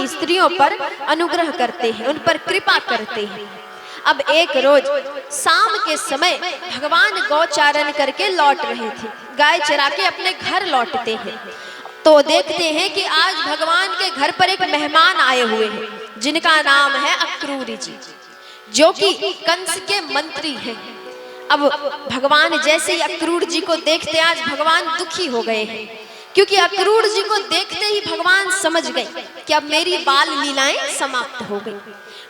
की स्त्रियों पर अनुग्रह करते हैं, उन पर कृपा करते हैं। अब एक रोज शाम के समय भगवान गौचारण करके लौट रहे थे, गाय चरा के अपने घर लौटते हैं तो देखते हैं कि आज भगवान के घर पर एक मेहमान आए हुए हैं जिनका नाम है अक्रूर जी, जो कि कंस के मंत्री हैं। अब भगवान जैसे ही अक्रूर जी को देखते आज भगवान दुखी हो गए हैं, क्योंकि अक्रूर जी को देखते ही भगवान समझ गए कि अब मेरी बाल लीलाएं समाप्त हो गई।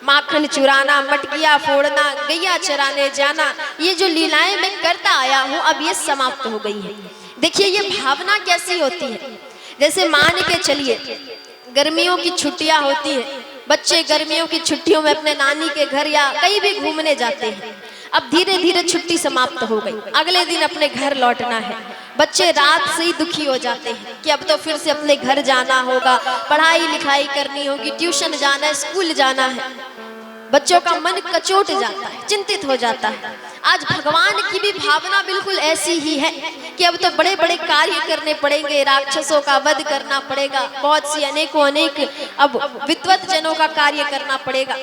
माखन चुराना, मटकिया फोड़ना, गैया चराने जाना, ये जो लीलाएं मैं करता आया हूँ अब ये समाप्त हो गई है। देखिए ये भावना कैसी होती है, जैसे मान के चलिए गर्मियों की छुट्टियां होती है, बच्चे गर्मियों की छुट्टियों में अपने नानी के घर या कहीं भी घूमने जाते हैं। अब धीरे धीरे छुट्टी समाप्त हो गई, अगले दिन अपने घर लौटना है। बच्चे रात से ही दुखी हो जाते हैं कि अब तो फिर से अपने घर जाना होगा, पढ़ाई लिखाई करनी होगी, ट्यूशन जाना है, स्कूल जाना है। बच्चों का मन कचोट जाता है, चिंतित हो जाता है। आज भगवान की भी भावना बिल्कुल ऐसी ही है कि अब तो बड़े बड़े कार्य करने पड़ेंगे, राक्षसों का वध करना पड़ेगा, बहुत सी अनेक अब विद्वत जनों का कार्य करना पड़ेगा।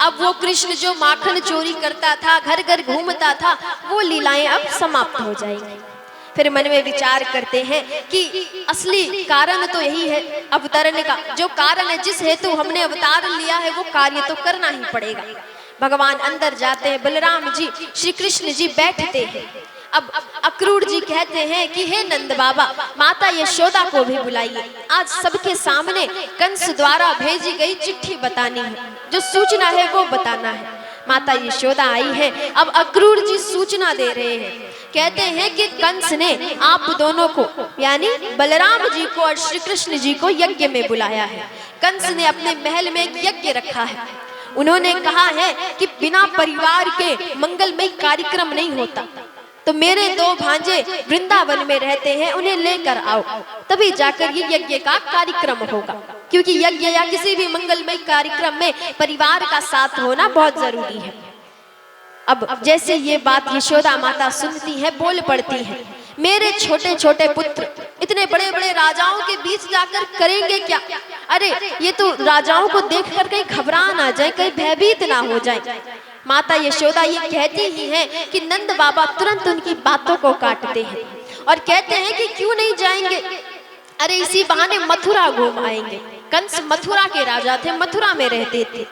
अब वो कृष्ण जो माखन चोरी करता था, घर घर घूमता था, वो लीलाएं अब समाप्त हो जाएंगी। फिर मन में विचार करते हैं कि असली कारण तो यही है अवतरण का, जो कारण है जिस हेतु हमने अवतार लिया है वो कार्य तो करना ही पड़ेगा। भगवान अंदर जाते हैं, बलराम जी श्री कृष्ण जी बैठते हैं। अब अक्रूर जी कहते हैं कि हे नंद बाबा, माता यशोदा को भी बुलाइए, आज सबके सामने कंस द्वारा भेजी गई चिट्ठी बतानी है, जो सूचना है वो बताना है। माता यशोदा आई है, अब अक्रूर जी सूचना दे रहे हैं, कहते हैं कि कंस ने आप दोनों को यानी बलराम जी को और श्री कृष्ण जी को यज्ञ में बुलाया है। कंस ने अपने महल में एक यज्ञ रखा है, उन्होंने कहा है कि बिना परिवार के मंगलमय कार्यक्रम नहीं होता, तो मेरे दो भांजे वृंदावन में रहते हैं, उन्हें लेकर आओ, तभी जाकर ये यज्ञ का कार्यक्रम होगा। क्योंकि यज्ञ या किसी भी मंगलमय कार्यक्रम में परिवार का साथ होना बहुत जरूरी है। अब जैसे ये बात यशोदा माता सुनती है, बोल पड़ती है, मेरे छोटे छोटे पुत्र इतने बड़े बड़े राजाओं के बीच जाकर करेंगे क्या? अरे ये तो राजाओं को देखकर कहीं घबरा ना जाए, कहीं भयभीत ना हो जाए। माता यशोदा ये कहती ही हैं कि नंद बाबा तुरंत उनकी बातों को काटते हैं और कहते हैं कि क्यों नहीं जाएंगे, अरे इसी बहाने मथुरा घूम आएंगे। कंस मथुरा के राजा थे, मथुरा में रहते थे,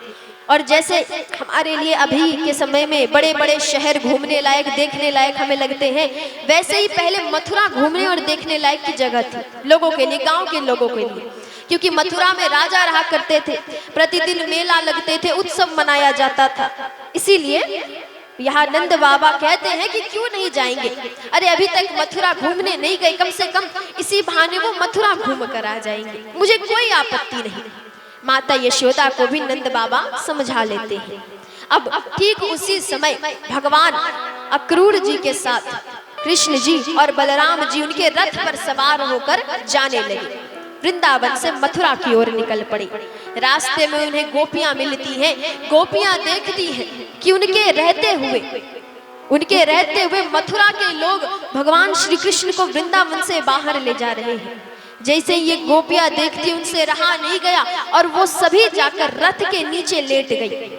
और जैसे हमारे लिए अभी के समय में बड़े बड़े शहर घूमने लायक, देखने लायक हमें लगते हैं, वैसे ही पहले मथुरा घूमने और देखने लायक की जगह थी लोगों के लिए, गांव के लोगों के लिए। क्योंकि मथुरा में राजा रहा करते थे, प्रतिदिन मेला लगते थे, उत्सव मनाया जाता था, इसीलिए यहाँ नंद बाबा कहते हैं कि क्यों नहीं जाएंगे, अरे अभी तक मथुरा घूमने नहीं गए, कम से कम इसी बहाने वो मथुरा घूम कर आ जाएंगे, मुझे कोई आपत्ति नहीं। माता यशोदा को भी नंद बाबा समझा लेते हैं। अब ठीक उसी समय भगवान अक्रूर जी के साथ कृष्ण जी और बलराम जी उनके रथ पर सवार होकर जाने लगे, वृंदावन से मथुरा की ओर निकल पड़ी। रास्ते में उन्हें गोपियां मिलती हैं, गोपियां देखती हैं कि उनके रहते हुए मथुरा के लोग भगवान श्री कृष्ण को वृंदावन से बाहर ले जा रहे हैं। जैसे ये गोपियां देखती, उनसे रहा नहीं गया और वो सभी जाकर रथ के नीचे लेट गई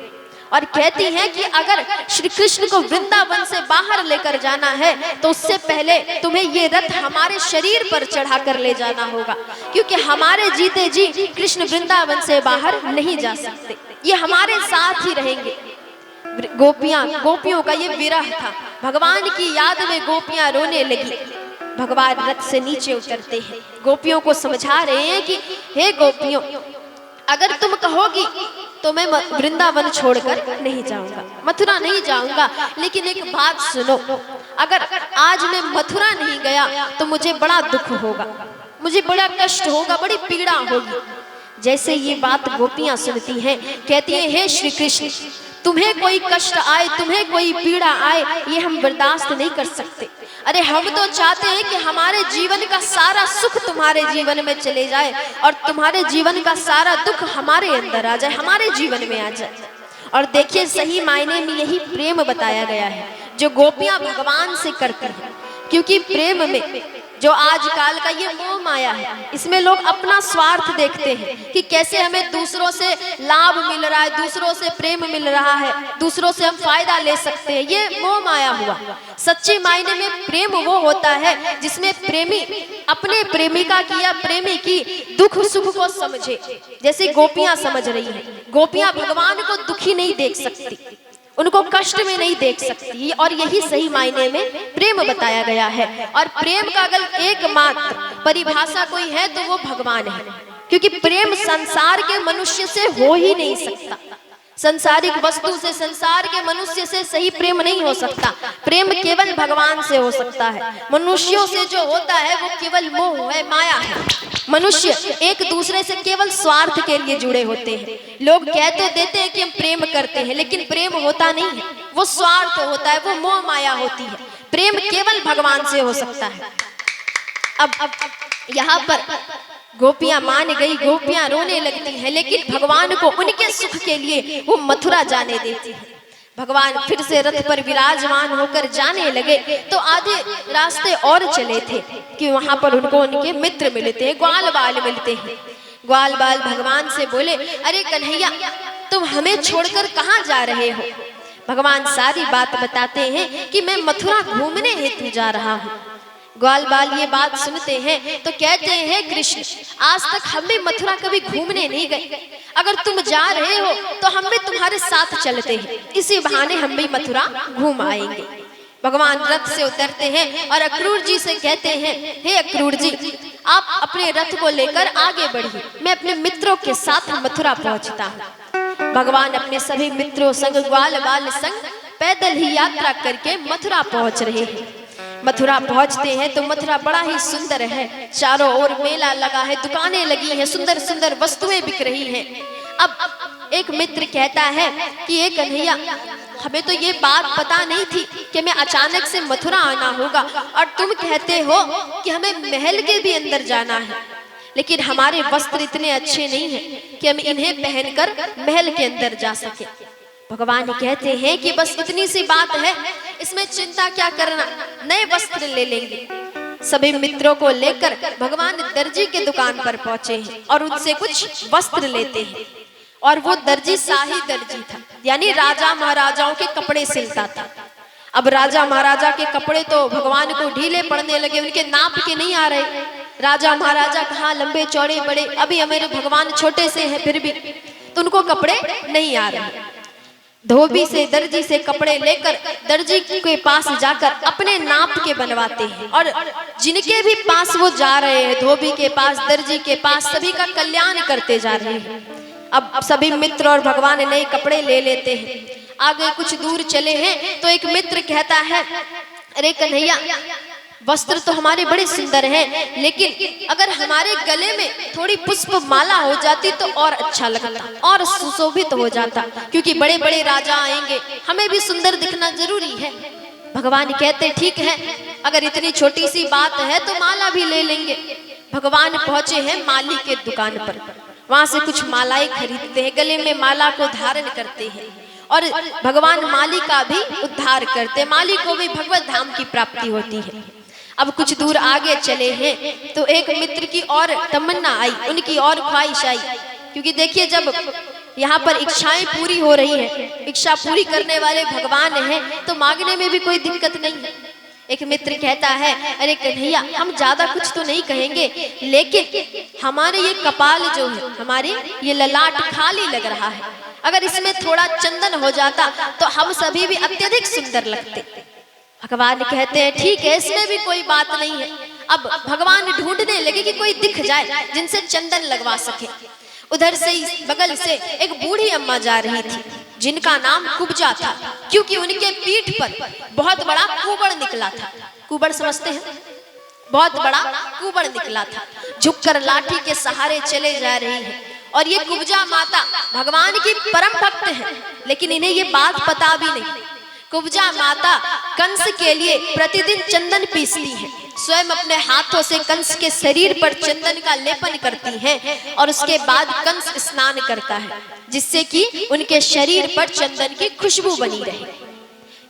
और कहती हैं कि अगर श्री कृष्ण को वृंदावन से बाहर लेकर जाना है तो उससे पहले तुम्हें ये रथ हमारे शरीर पर चढ़ा कर ले जाना होगा, क्योंकि हमारे जीते जी कृष्ण वृंदावन से बाहर नहीं जा सकते, ये हमारे साथ ही रहेंगे। गोपियों का ये विरह था, भगवान की याद में गोपियां रोने लगी। भगवान रथ से नीचे उतरते हैं, गोपियों को समझा रहे हैं कि हे गोपियों, अगर तुम कहोगी तो मैं वृंदावन छोड़कर नहीं जाऊंगा, मथुरा नहीं जाऊंगा, लेकिन एक बात सुनो, अगर आज मैं मथुरा नहीं गया तो मुझे बड़ा दुख होगा, मुझे बड़ा कष्ट होगा, बड़ी पीड़ा होगी। जैसे ये बात गोपियां सुनती हैं, कहती हैं हे श्री कृष्ण, तुम्हें कोई कष्ट आए, तुम्हें कोई पीड़ा आए, ये हम बर्दाश्त नहीं कर सकते। अरे हम तो चाहते हैं कि हमारे जीवन का सारा सुख तुम्हारे जीवन में चले जाए और तुम्हारे जीवन का सारा दुख हमारे अंदर आ जाए, हमारे जीवन में आ जाए। और देखिए सही मायने में यही प्रेम बताया गया है जो गोपियां भगवान से करती हैं, क्योंकि प्रेम में जो आजकल का ये मोह माया है, इसमें लोग अपना स्वार्थ देखते हैं कि कैसे हमें दूसरों से लाभ मिल रहा है, दूसरों से प्रेम मिल रहा है, दूसरों से हम फायदा ले सकते हैं, ये मोह माया हुआ। सच्ची मायने में प्रेम वो होता है जिसमें प्रेमी अपने प्रेमिका की या प्रेमी की दुख सुख को समझे, जैसे गोपियां समझ रही हैं। गोपियां भगवान को दुखी नहीं देख सकती, उनको कष्ट में नहीं देख सकती, और यही सही मायने में प्रेम बताया गया है। और प्रेम का अगर एकमात्र परिभाषा कोई है तो वो भगवान है, क्योंकि प्रेम संसार के मनुष्य से हो ही नहीं सकता। संसारिक वस्तु से, संसार के मनुष्य से सही प्रेम नहीं हो सकता। प्रेम केवल भगवान से हो सकता है। मनुष्यों से जो होता है वो केवल मोह है, माया है। मनुष्य एक दूसरे से केवल स्वार्थ के लिए जुड़े होते हैं। लोग कह तो देते हैं कि हम प्रेम करते हैं, लेकिन प्रेम होता नहीं है, वो स्वार्थ होता है, वो मोह माया होती है। प्रेम केवल भगवान से हो सकता है। अब यहाँ पर गोपियां मान गई, गोपियां रोने लगती हैं, लेकिन भगवान को उनके सुख के लिए वो मथुरा जाने देती है। भगवान फिर से रथ पर विराजमान होकर जाने लगे तो आधे रास्ते और चले थे कि वहां पर उनको उनके मित्र मिलते हैं, ग्वाल बाल मिलते हैं। ग्वाल बाल भगवान से बोले, अरे कन्हैया, तुम हमें छोड़कर कहाँ जा रहे हो? भगवान सारी बात बताते हैं कि मैं मथुरा घूमने हेतु जा रहा हूँ। ग्वाल बाल ये बात सुनते हैं तो कहते हैं, कृष्ण, आज तक हम भी मथुरा कभी घूमने नहीं गए, अगर तुम जा रहे हो तो हम भी तुम्हारे साथ चलते हैं, इसी बहाने हम भी मथुरा घूम आएंगे। भगवान रथ से उतरते हैं और अक्रूर जी से कहते हैं, हे अक्रूर जी, आप अपने रथ को लेकर आगे बढ़िए, मैं अपने मित्रों के साथ मथुरा पहुंचता हूँ। भगवान अपने सभी मित्रों संग, ग्वाल बाल संग पैदल ही यात्रा करके मथुरा पहुंच रहे हैं। मथुरा पहुंचते हैं तो मथुरा बड़ा ही सुंदर है, चारों ओर मेला लगा है, दुकानें लगी हैं, सुंदर सुंदर वस्तुएं बिक रही हैं। अब एक मित्र कहता है कि ये कन्हैया, हमें तो ये बात पता नहीं थी कि मैं अचानक से मथुरा आना होगा, और तुम कहते हो कि हमें महल के भी अंदर जाना है, लेकिन हमारे वस्त्र इतने अच्छे नहीं हैं कि हम इन्हें पहनकर महल के अंदर जा सके। भगवान कहते हैं कि बस इतनी सी बात है, इसमें चिंता क्या करना, नए वस्त्र ले लेंगे। सभी मित्रों को लेकर भगवान दर्जी के दुकान पर पहुंचे हैं और उनसे कुछ वस्त्र लेते हैं। और वो दर्जी शाही दर्जी था, यानी राजा महाराजाओं के कपड़े सिलता था। अब राजा महाराजा के कपड़े तो भगवान को ढीले पड़ने लगे, उनके नाप के नहीं आ रहे। राजा महाराजा कहाँ लंबे चौड़े बड़े, अभी हमारे भगवान छोटे से हैं फिर भी, तो उनको कपड़े नहीं आ रहे। धोबी से, दर्जी से कपड़े लेकर दर्जी के पास जाकर अपने नाप के बनवाते हैं, और जिनके भी पास वो जा रहे हैं, धोबी के पास, दर्जी के पास, सभी का कल्याण करते जा रहे हैं। अब सभी मित्र और भगवान नए कपड़े ले लेते हैं। आगे कुछ दूर चले हैं तो एक मित्र कहता है, अरे कन्हैया, वस्त्र तो हमारे बड़े सुंदर हैं, लेकिन अगर हमारे गले में थोड़ी पुष्प माला हो जाती तो और अच्छा लगता और सुशोभित हो जाता, क्योंकि बड़े बड़े राजा आएंगे, हमें भी सुंदर दिखना जरूरी है। भगवान कहते, ठीक है, अगर इतनी छोटी सी बात है तो माला भी ले लेंगे। भगवान पहुंचे हैं माली के दुकान पर, वहां से कुछ मालाएं खरीदते हैं, गले में माला को धारण करते हैं और भगवान माली का भी उद्धार करते हैं। माली को भी भगवत धाम की प्राप्ति होती है। अब कुछ दूर आगे चले हैं तो एक मित्र की और तमन्ना आई, उनकी और ख्वाहिश आई, क्योंकि देखिए जब यहाँ पर इच्छाएं पूरी हो रही है, इच्छा पूरी करने वाले भगवान हैं, तो मांगने में भी कोई दिक्कत नहीं है। एक मित्र कहता है, अरे कन्हैया, हम ज्यादा कुछ तो नहीं कहेंगे, लेकिन हमारे ये कपाल जो है, हमारे ये ललाट खाली लग रहा है, अगर इसमें थोड़ा चंदन हो जाता तो हम सभी भी अत्यधिक सुंदर लगते। भगवान कहते हैं, ठीक है, इसमें भी कोई बात नहीं है। अब भगवान ढूंढने लगे कि कोई दिख जाए जिनसे चंदन लगवा सके। उधर से बगल से एक बूढ़ी अम्मा जा रही थी, जिनका नाम कुब्जा था, क्योंकि उनके पीठ पर बहुत बड़ा कुबड़ निकला था। कुबड़ समझते हैं? बहुत बड़ा कुबड़ निकला था। झुककर लाठी के सहारे चले जा रही है, और ये कुब्जा माता भगवान की परम भक्त है, लेकिन इन्हें ये बात पता भी नहीं। कुब्जा माता कंस के लिए प्रतिदिन चंदन पीसती है, स्वयं अपने हाथों से कंस के शरीर पर चंदन का लेपन करती हैं, और उसके बाद कंस स्नान करता है, जिससे कि उनके शरीर पर चंदन की खुशबू बनी रहे।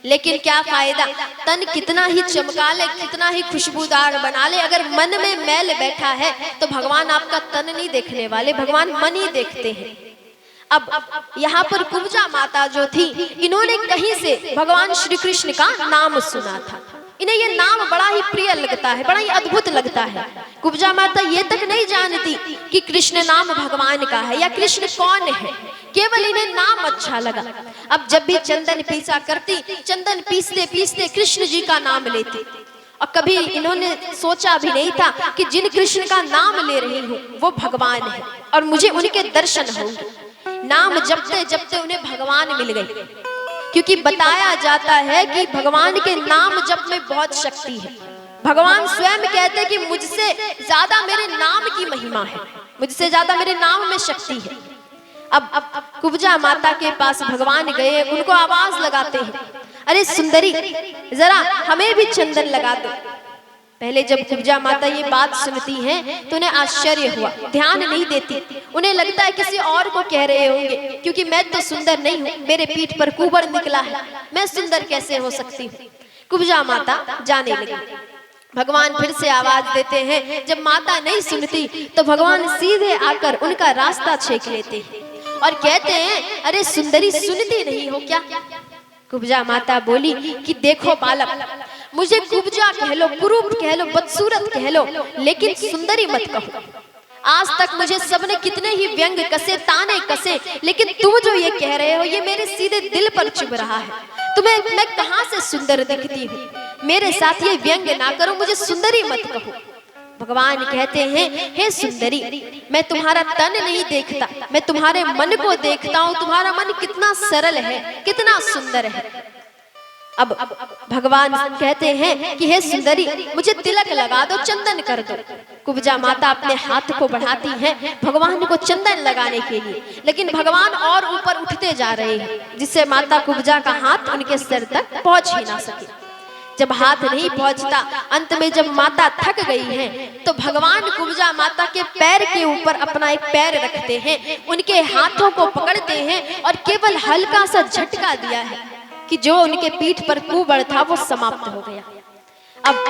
लेकिन क्या फायदा, तन कितना ही चमका ले, कितना ही खुशबूदार बना ले, अगर मन में मैल बैठा है तो भगवान आपका तन नहीं देखने वाले, भगवान मन ही देखते हैं। अब यहाँ पर कुब्जा माता जो थी, इन्होंने कहीं से भगवान श्री कृष्ण का नाम सुना था। इन्हें ये नाम बड़ा ही प्रिय लगता है, बड़ा ही अद्भुत लगता है। कुब्जा माता ये तक नहीं जानती कि कृष्ण नाम भगवान का है या कृष्ण कौन है, केवल इन्हें नाम अच्छा लगा। अब जब भी चंदन पीसा करती, चंदन पीसते पीसते कृष्ण जी का नाम लेती, और कभी इन्होंने सोचा भी नहीं था कि जिन कृष्ण का नाम ले रही हूँ वो भगवान है और मुझे उनके दर्शन होंगे। नाम जपते जपते उन्हें भगवान मिल गए, क्योंकि बताया जाता है कि भगवान के नाम जप में बहुत शक्ति है। भगवान स्वयं कहते हैं कि मुझसे ज्यादा मेरे नाम की महिमा है, मुझसे ज्यादा मेरे नाम में शक्ति है। अब कुब्जा माता के पास भगवान गए, उनको आवाज लगाते हैं, अरे सुंदरी जरा हमें भी चंदन लगा दो। पहले जब कुब्जा माता ये बात सुनती हैं तो उन्हें आश्चर्य हुआ, ध्यान नहीं देती। उन्हें लगता है किसी और को कह रहे होंगे, क्योंकि मैं तो सुंदर नहीं हूँ, मेरे पीठ पर कुबड़ निकला है, मैं सुंदर कैसे हो सकती हूँ। कुब्जा माता जाने लगी। भगवान फिर से आवाज देते हैं, जब माता नहीं सुनती तो भगवान सीधे आकर उनका रास्ता छेक लेते हैं और कहते हैं, अरे सुंदरी सुनती नहीं हो क्या। कुब्जा माता बोली कि देखो बालक, मुझे कुब्जा कह लो, कुरूप कह लो, बदसूरत कह लो, लेकिन सुंदरी मत कहो। आज तक मुझे सबने कितने ही व्यंग कसे, ताने कसे, लेकिन तुम जो ये कह रहे हो ये मेरे सीधे दिल पर चुभ रहा है। तुम्हें मैं कहाँ से सुंदर दिखती हूँ, मेरे साथ ये व्यंग ना करो, मुझे सुंदरी मत कहो। भगवान कहते हैं, हे सुंदरी, मैं तुम्हारा तन नहीं देखता, मैं तुम्हारे मन को देखता हूँ। तुम्हारा मन कितना सरल है, कितना सुंदर है। अब भगवान कहते हैं कि हे सुंदरी, मुझे तिलक लगा दो, चंदन कर दो। कुब्जा माता अपने हाथ को बढ़ाती हैं भगवान को चंदन लगाने के लिए, लेकिन भगवान और ऊपर उठते जा रहे हैं, जिससे माता कुब्जा का हाथ उनके सिर तक पहुंच ही ना सके। जब हाथ नहीं पहुंचता, अंत में जब माता थक गई हैं, तो भगवान कुब्जा माता के पैर के ऊपर अपना एक पैर रखते हैं, उनके हाथों को पकड़ते हैं और केवल हल्का सा झटका दिया है कि जो उनके पीठ पर कुबड़ था वो समाप्त हो गया। अब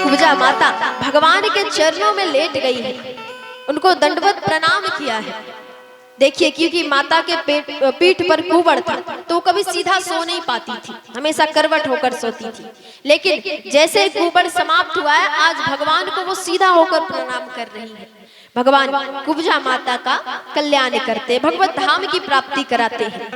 कुब्जा माता भगवान के चरणों में लेट गई है, उनको दंडवत प्रणाम किया है। देखिए, क्योंकि माता के पीठ पर कुबड़ था तो वो कभी सीधा सो नहीं पाती थी, हमेशा करवट होकर सोती थी। लेकिन जैसे कुबड़ समाप्त हुआ है, आज भगवान को वो सीधा होकर प्रणाम कर रही है। भगवान कुब्जा माता का कल्याण करते, भगवत धाम की प्राप्ति कराते हैं।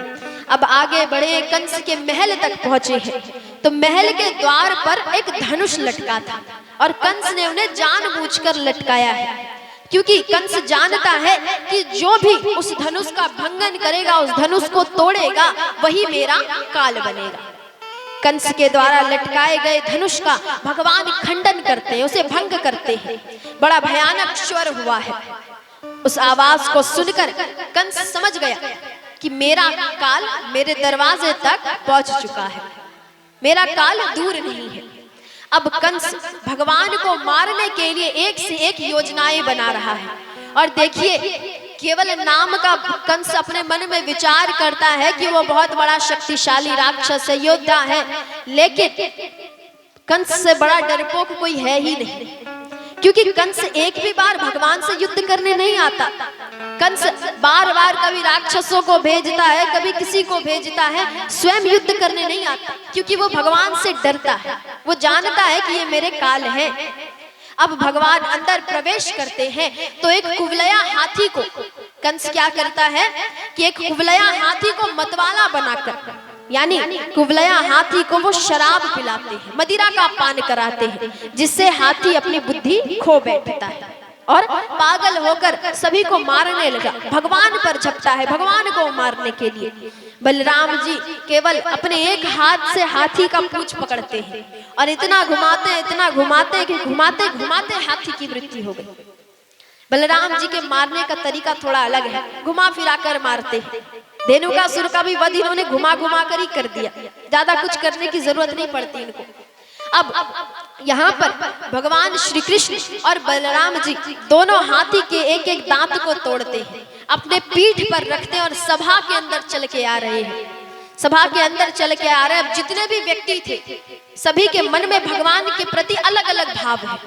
अब आगे बढ़े, कंस के महल तक पहुंचे हैं, तो महल के द्वार पर एक धनुष लटका था और कंस ने उन्हें जानबूझकर लटकाया है, क्योंकि कंस जानता है कि जो भी उस धनुष का भंगन करेगा, उस धनुष को तोड़ेगा, वही मेरा काल बनेगा। कंस के द्वारा लटकाए गए धनुष का भगवान खंडन करते हैं, उसे भंग करते हैं। बड़ा भयानक स्वर हुआ है। उस आवाज को सुनकर कंस समझ गया कि मेरा काल मेरे दरवाजे तक पहुंच चुका है, मेरा काल दूर नहीं है। अब कंस भगवान को मारने के लिए एक से एक योजनाएं बना रहा है। और देखिए, केवल नाम का कंस अपने मन में विचार करता है कि वो बहुत बड़ा शक्तिशाली राक्षस है, योद्धा है, लेकिन कंस से बड़ा डरपोक कोई है ही नहीं, क्योंकि कंस एक भी बार भगवान से युद्ध करने नहीं आता। कंस बार बार कभी राक्षसों को भेजता है, कभी किसी को भेजता है, स्वयं युद्ध करने नहीं आता, क्योंकि वो भगवान से डरता है, वो जानता है कि ये मेरे काल है। अब भगवान अंदर प्रवेश करते हैं तो एक कुवलया हाथी को कंस क्या करता है कि एक कुवलया हाथी को मतवाला बनाकर, यानी कुवलया हाथी को वो शराब पिलाते हैं, मदिरा का पान कराते हैं, जिससे हाथी अपनी बुद्धि खो बैठता है और पागल होकर सभी को मारने लगा, भगवान पर झपटा है, भगवान को मारने के लिए। बलराम जी केवल अपने एक हाथ से हाथी का पूंछ पकड़ते हैं और इतना घुमाते कि घुमाते घुमाते हाथी की मृत्यु हो गई। बलराम जी के मारने का तरीका थोड़ा अलग है, घुमा फिरा कर मारते हैं। धेनुकासुर का भी वध इन्होंने घुमा घुमा कर ही कर दिया, ज्यादा कुछ करने की जरूरत नहीं पड़ती इनको। अब यहाँ पर भगवान श्री कृष्ण और बलराम जी दोनों हाथी के एक एक दांत को तोड़ते हैं, अपने पीठ पर रखते हैं और सभा के अंदर चल के आ रहे हैं। सभा के अंदर चल के आ रहे। अब जितने भी व्यक्ति थे सभी के मन में भगवान के प्रति अलग अलग भाव है।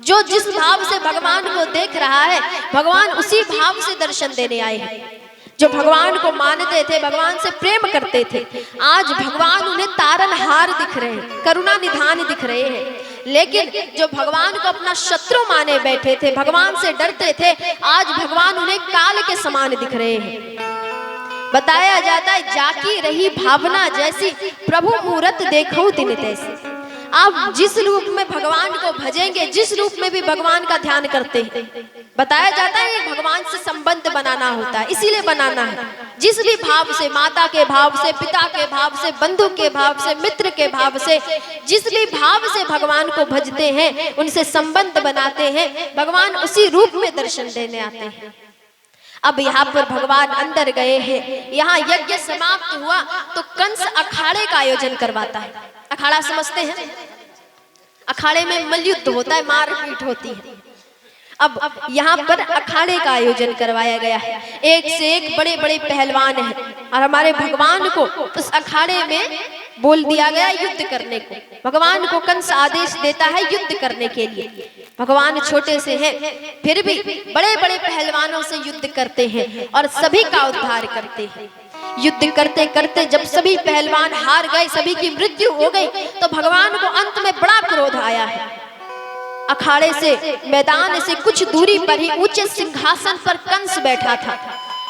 जो जिस भाव से भगवान को देख रहा है भगवान उसी भाव से दर्शन देने आए हैं। जो भगवान को मानते थे, भगवान से प्रेम करते थे, आज भगवान उन्हें तारनहार दिख रहे हैं, करुणा निधान दिख रहे हैं। लेकिन जो भगवान को अपना शत्रु माने बैठे थे, भगवान से डरते थे, आज भगवान उन्हें काल के समान दिख रहे हैं। बताया जाता है जाकी रही भावना जैसी, प्रभु मूरत देखो दिन तैसी। आप जिस रूप में भगवान को भजेंगे, जिस रूप में भी भगवान का ध्यान करते हैं, बताया जाता है कि भगवान से संबंध बनाना होता है। इसीलिए बनाना है जिस भी भाव से, माता के भाव से, पिता के भाव से, बंधु के भाव से, मित्र के भाव से, जिस भी भाव से भगवान को भजते हैं, उनसे संबंध बनाते हैं, भगवान उसी रूप में दर्शन देने आते हैं। अब यहाँ पर भगवान अंदर गए हैं। यहाँ यज्ञ समाप्त हुआ तो कंस अखाड़े का आयोजन करवाता है। अखाड़ा समझते हैं? अखाड़े में मल्लयुद्ध होता है, मारपीट होती है। अब यहाँ पर अखाड़े का आयोजन करवाया गया है। एक से एक बड़े बड़े पहलवान हैं और हमारे भगवान को उस अखाड़े में बोल दिया गया युद्ध करने को। भगवान को कंस आदेश देता है युद्ध करने के लिए। भगवान छोटे से हैं फिर भी बड़े बड़े पहलवानों से युद्ध करते हैं और सभी का उद्धार करते हैं। युद्ध करते करते जब सभी पहलवान हार गए, सभी की मृत्यु हो गई, तो भगवान को अंत में बड़ा क्रोध आया है। अखाड़े से, मैदान से कुछ दूरी पर ही ऊंचे सिंहासन पर कंस बैठा था।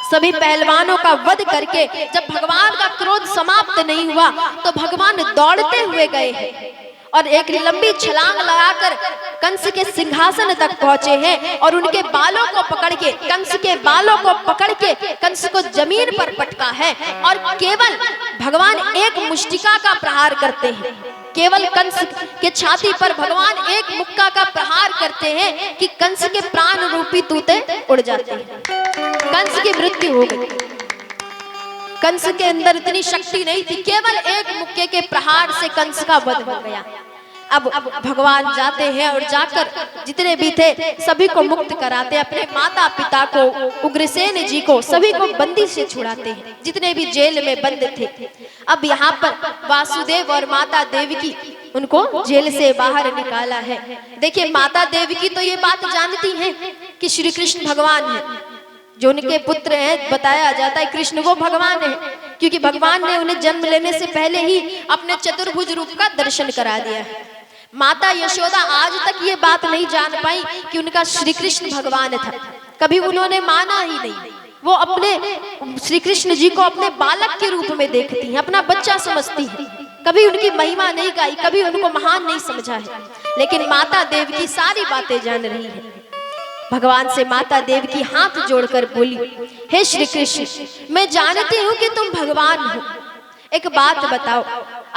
सभी पहलवानों का वध करके जब भगवान का क्रोध समाप्त नहीं हुआ तो भगवान दौड़ते हुए गए हैं और एक लंबी छलांग लगाकर कंस के सिंहासन तक पहुंचे हैं और उनके बालों को पकड़ के, कंस के बालों को पकड़ के कंस को जमीन पर पटका है और केवल भगवान एक मुष्टिका का प्रहार करते हैं। केवल कंस के छाती पर भगवान एक मुक्का का प्रहार करते हैं कि कंस के प्राण रूपी तूते उड़ जाते हैं। कंस की मृत्यु हो गई। कंस के अंदर इतनी शक्ति नहीं थी, केवल एक मुक्के के प्रहार से कंस का वध हो गया। अब भगवान जाते हैं और जाकर जितने भी थे सभी को मुक्त कराते, अपने माता पिता को, उग्रसेन जी को, सभी को बंदी से छुड़ाते हैं जितने भी जेल में बंद थे। अब यहाँ पर वासुदेव और माता देवकी उनको जेल से बाहर निकाला है। देखिए माता देवकी तो ये बात जानती हैं कि श्री कृष्ण भगवान है, जो उनके पुत्र हैं। बताया जाता है कृष्ण वो भगवान है क्योंकि भगवान ने उन्हें जन्म लेने से पहले ही अपने चतुर्भुज रूप का दर्शन करा दिया है। माता यशोदा आज तक ये बात नहीं जान पाई कि उनका श्री कृष्ण भगवान था, कभी उन्होंने माना ही नहीं। वो अपने श्री कृष्ण जी को अपने बालक के रूप में देखती हैं, अपना बच्चा समझती हैं, कभी उनकी महिमा नहीं गाई, कभी उनको महान नहीं समझा है। लेकिन माता देवकी सारी बातें जान रही है। भगवान से माता देवकी हाथ जोड़कर बोली, हे श्री कृष्ण, मैं जानती हूँ कि तुम भगवान हो, एक बात बताओ,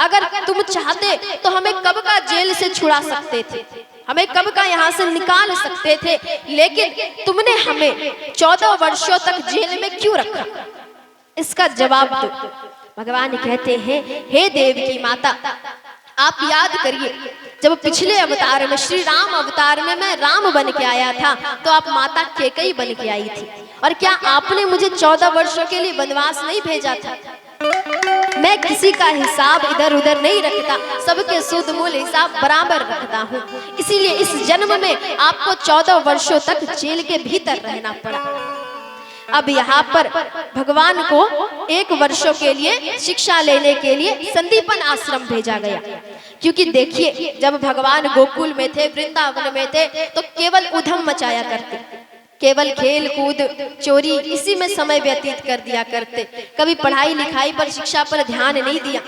अगर तुम चाहते तो हमें कब का जेल से छुड़ा सकते थे, हमें कब का यहाँ से निकाल सकते थे, लेकिन तुमने हमें 14 वर्षों तक जेल में क्यों रखा? इसका जवाब दो। भगवान कहते हैं, हे देव की माता, आप याद करिए जब पिछले अवतार में, श्री राम अवतार में मैं राम बन के आया था तो आप माता कैकेयी बन के आई थी। और क्या आपने मुझे 14 वर्षों के लिए वनवास नहीं भेजा था? मैं किसी का हिसाब इधर उधर नहीं रखता, सबके शुद्ध मूल हिसाब बराबर रखता हूँ। इसीलिए इस जन्म में आपको 14 वर्षों तक जेल के भीतर रहना पड़ा। अब यहाँ पर भगवान को 1 वर्षों के लिए शिक्षा लेने के लिए संदीपन आश्रम भेजा गया। क्योंकि देखिए जब भगवान गोकुल में थे, वृंदावन में थे, तो केवल उधम मचाया करते, केवल खेल कूद चोरी इसी में समय व्यतीत कर दिया करते, कभी पढ़ाई लिखाई पर, शिक्षा पर ध्यान नहीं दिया।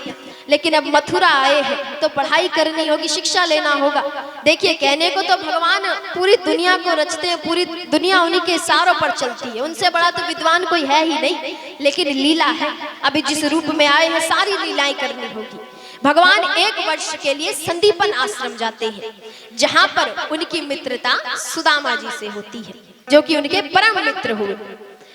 लेकिन अब मथुरा आए हैं तो पढ़ाई करनी होगी, शिक्षा लेना होगा। देखिए कहने को तो भगवान पूरी दुनिया को रचते हैं, पूरी दुनिया उन्हीं के इशारों पर चलती है, उनसे बड़ा तो विद्वान कोई है ही नहीं। लेकिन लीला है, अभी जिस रूप में आए हैं सारी लीलाएं करनी होगी। भगवान 1 वर्ष के लिए संदीपन आश्रम जाते हैं, जहाँ पर उनकी मित्रता सुदामा जी से होती है, जो कि उनके परम मित्र हुए।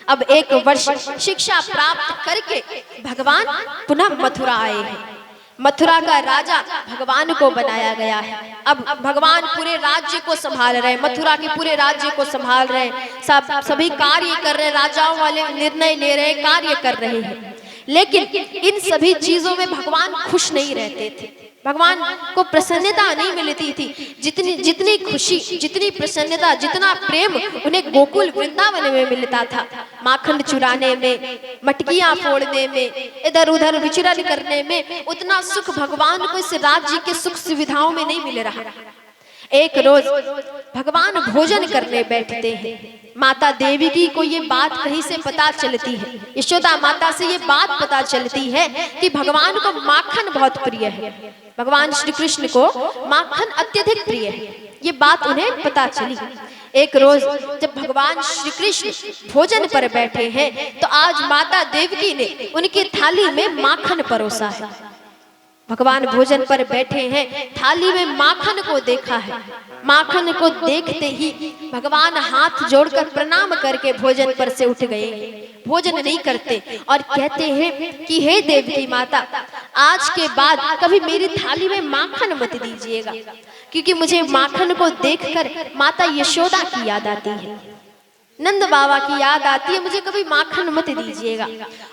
अब 1 वर्ष शिक्षा प्राप्त करके भगवान पुनः मथुरा आए हैं। मथुरा का राजा भगवान को बनाया गया है। अब भगवान पूरे राज्य को संभाल रहे हैं, मथुरा के पूरे राज्य को संभाल रहे हैं, सभी कार्य कर रहे हैं, राजाओं वाले निर्णय ले रहे हैं, कार्य कर रहे हैं। लेकिन इन सभी चीजों में भगवान खुश नहीं रहते थे, भगवान को प्रसन्नता नहीं मिलती थी। जितनी खुशी, जितनी प्रसन्नता, जितना प्रेम उन्हें गोकुल वृंदावन में मिलता था, माखन चुराने में, मटकियां फोड़ने में, इधर उधर विचरण करने में, उतना सुख भगवान को इस राज्य के सुख सुविधाओं में नहीं मिल रहा। एक रोज भगवान भोजन करने बैठते हैं, माता देवकी को ये बात कहीं से पता चलती है, यशोदा माता से ये बात पता चलती है कि भगवान को माखन बहुत प्रिय है, भगवान श्री कृष्ण को माखन अत्यधिक प्रिय है, ये बात उन्हें पता चली। एक रोज जब भगवान श्री कृष्ण भोजन पर बैठे हैं तो आज माता देवकी ने उनकी थाली में माखन परोसा है। भगवान भोजन पर बैठे हैं, थाली में माखन को देखा है, माखन को देखते ही भगवान हाथ जोड़कर प्रणाम करके भोजन पर से उठ गए, भोजन नहीं करते और कहते हैं कि हे देवकी माता, आज के बाद कभी मेरी थाली में माखन मत दीजिएगा, क्योंकि मुझे माखन को देखकर माता यशोदा की याद आती है, नंद बाबा की याद आती है, मुझे कभी माखन मत दीजिएगा।